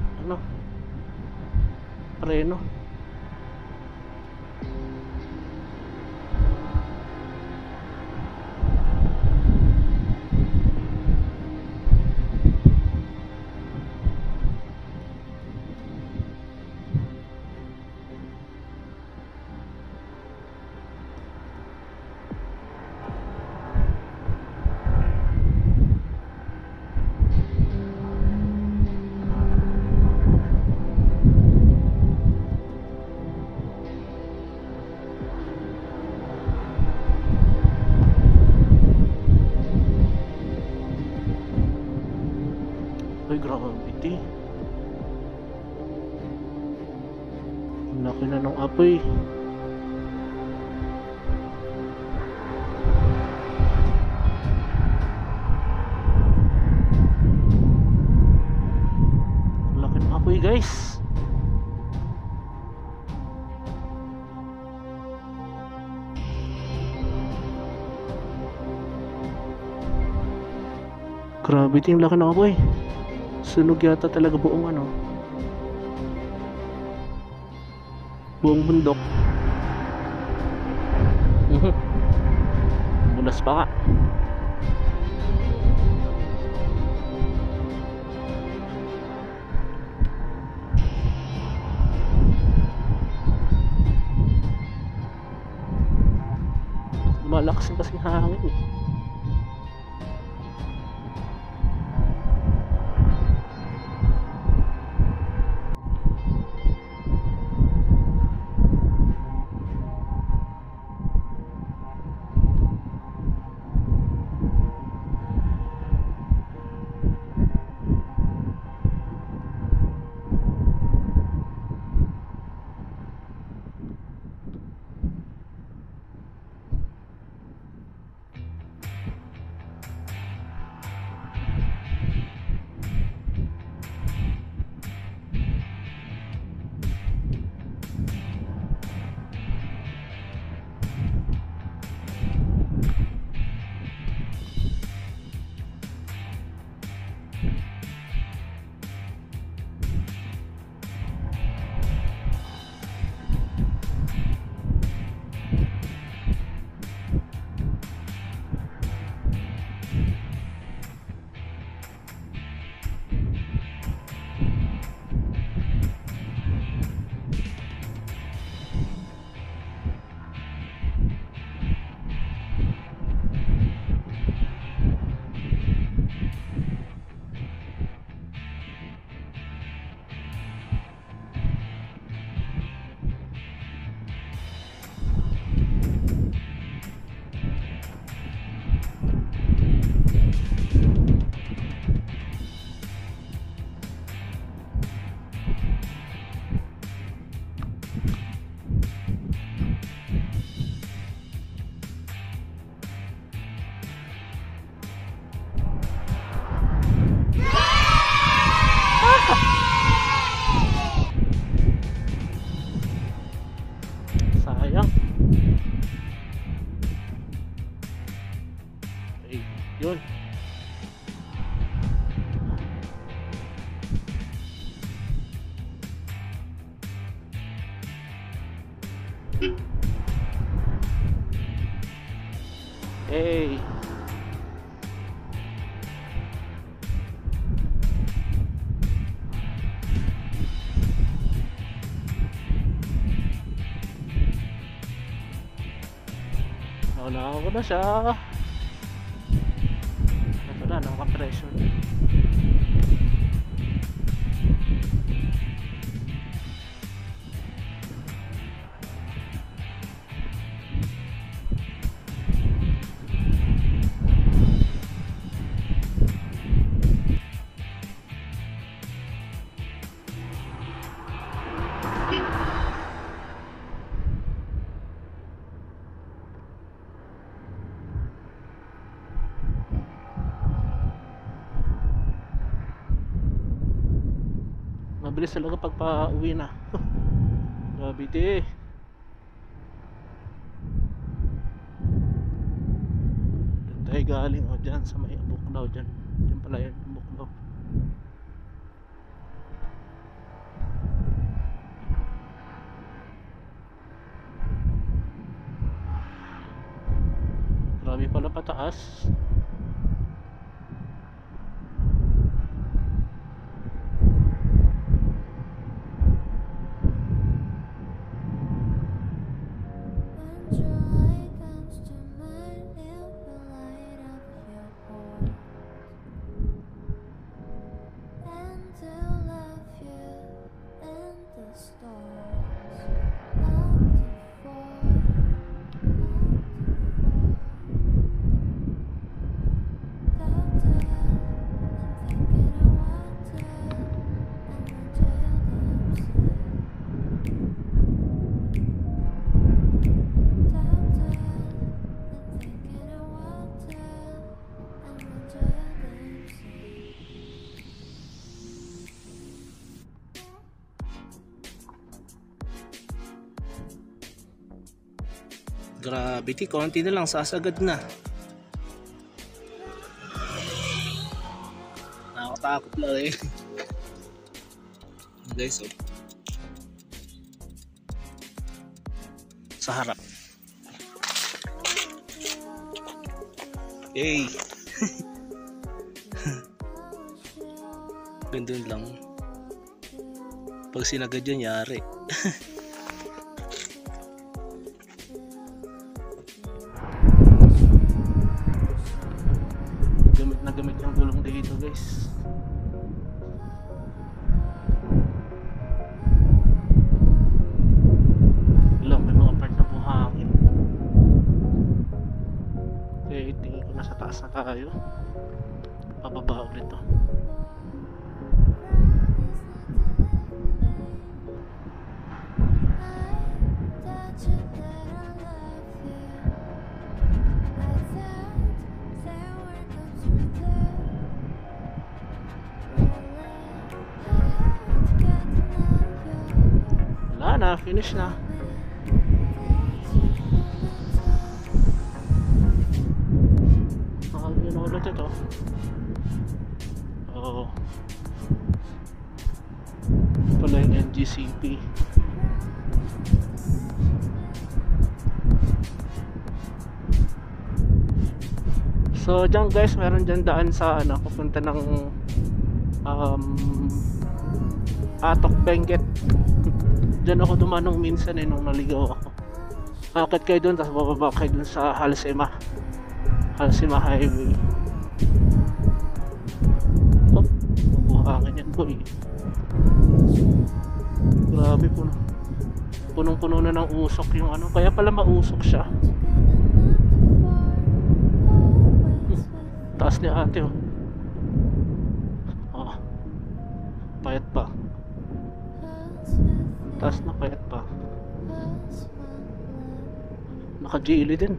preno. Ay, gravity. Ang laki na ng apoy. Ang laki ng apoy, guys. Gravity, yung laki ng apoy. Sunog yata talaga buong buong bundok. Bulas pa ka. Malakas kasi hangin eh. Hey. Naunahan ko na siya. Ito na, nakapresyon. Mabilis talaga pag pa-uwi na. Grabe di. Doon tayo galing o dyan sa may Buklaw dyan. Dyan pala yan yung Buklaw. Grabe pala pataas. Gravity, konti na lang, sasagad na. Nakakatakot lang eh. Guys, oh. Sa harap. Hey! Gandun lang. Pag sinagad yan, yari. Gamit yung gulong dito guys. Ilang may mga part na buhangin. Okay, tingin ko na sa taas na tayo. Pababa ulit to. Na, finish na. Yun ulit ito. Oo. Pala yung NGCP. So dyan guys, meron dyan daan sa ano, papunta ng Atok Benguet. Diyan ako dumanong minsan eh nung naligaw ako. Akit kayo dun, tapos bababa kayo dun sa Halsema Highway. Oh, mabuhangin yan boy. Grabe, punong-puno na ng usok yung ano. Kaya pala mausok siya. Taas ni ate oh. Oh, payat pa. Taas na, payat pa. Naka-gili din.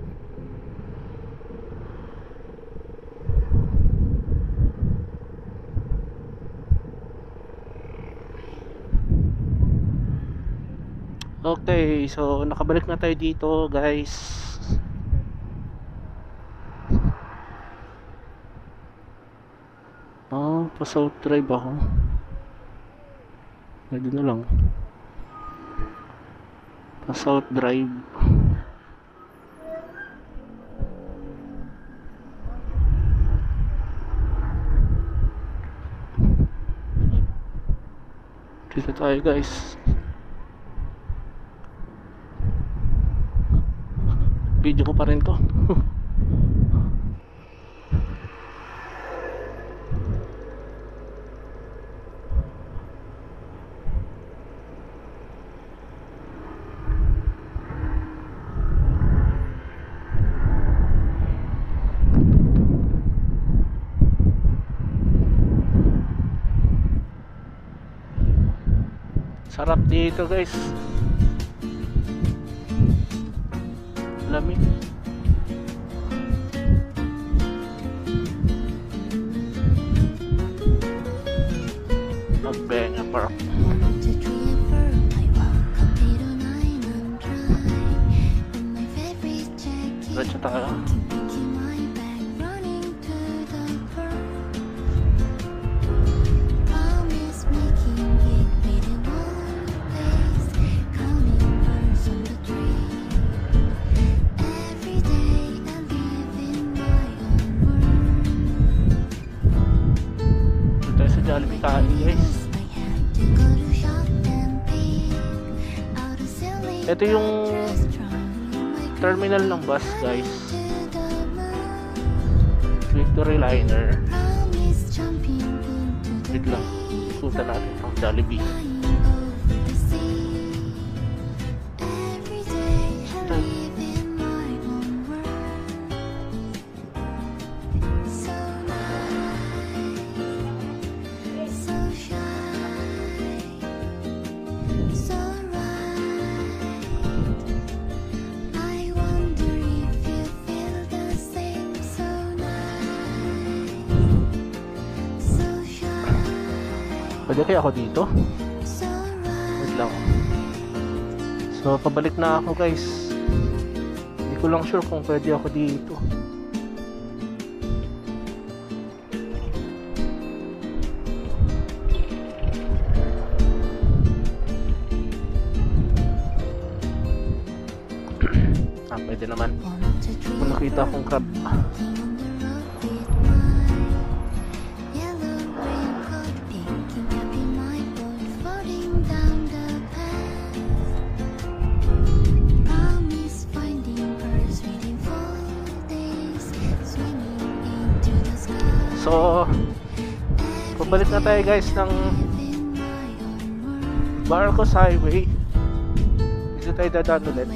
Okay, so nakabalik na tayo dito guys. Oh, pa South Drive ako. Pwede na lang. Pa South Drive. Dito tayo guys. Video ko pa rin to. Sarap dito guys. Lamig. Magbenga Park. Diretso tayo. Jollibee kain guys. Ito yung terminal ng bus guys. Victory Liner. Wait lang, punta natin ang Jollibee. Pwede kaya ako dito? Wait lang. So, pabalik na ako guys. Hindi ko lang sure kung pwede ako dito. Pwede naman. Kung nakita akong crab. So, pabalik na tayo guys ng Barcos Highway. Dito tayo dadaan ulit.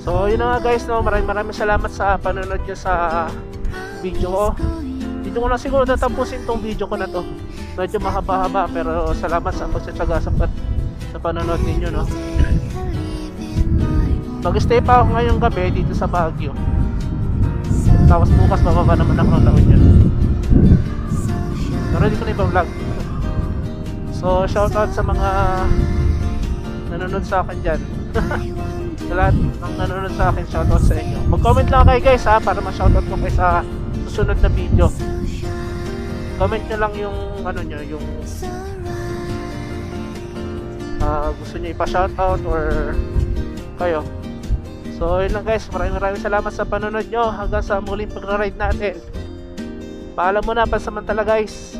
So, yun na nga guys, no? Maraming salamat sa panonood nyo sa video ko. Dito ko na siguro tatapusin tong video ko na to. Medyo mahaba-haba, pero salamat sa pagtsatsaga sa panonood ninyo, no? Mag-stay pa ako ngayong gabi dito sa Baguio. Tapos bukas bababa naman ako ng La Union. Pero hindi ko na iba-vlog. So shoutout sa mga nanonood sa akin dyan. Sa lahat ng nanonood sa akin, shoutout sa inyo. Mag-comment lang kayo guys ha, para ma-shoutout ko kayo sa susunod na video. Comment nyo lang yung ano nyo, yung gusto nyo ipa-shoutout or kayo. So yun lang guys, maraming salamat sa panonood nyo. Hanggang sa muling pag-ride natin. Paalam muna, pansamantala guys.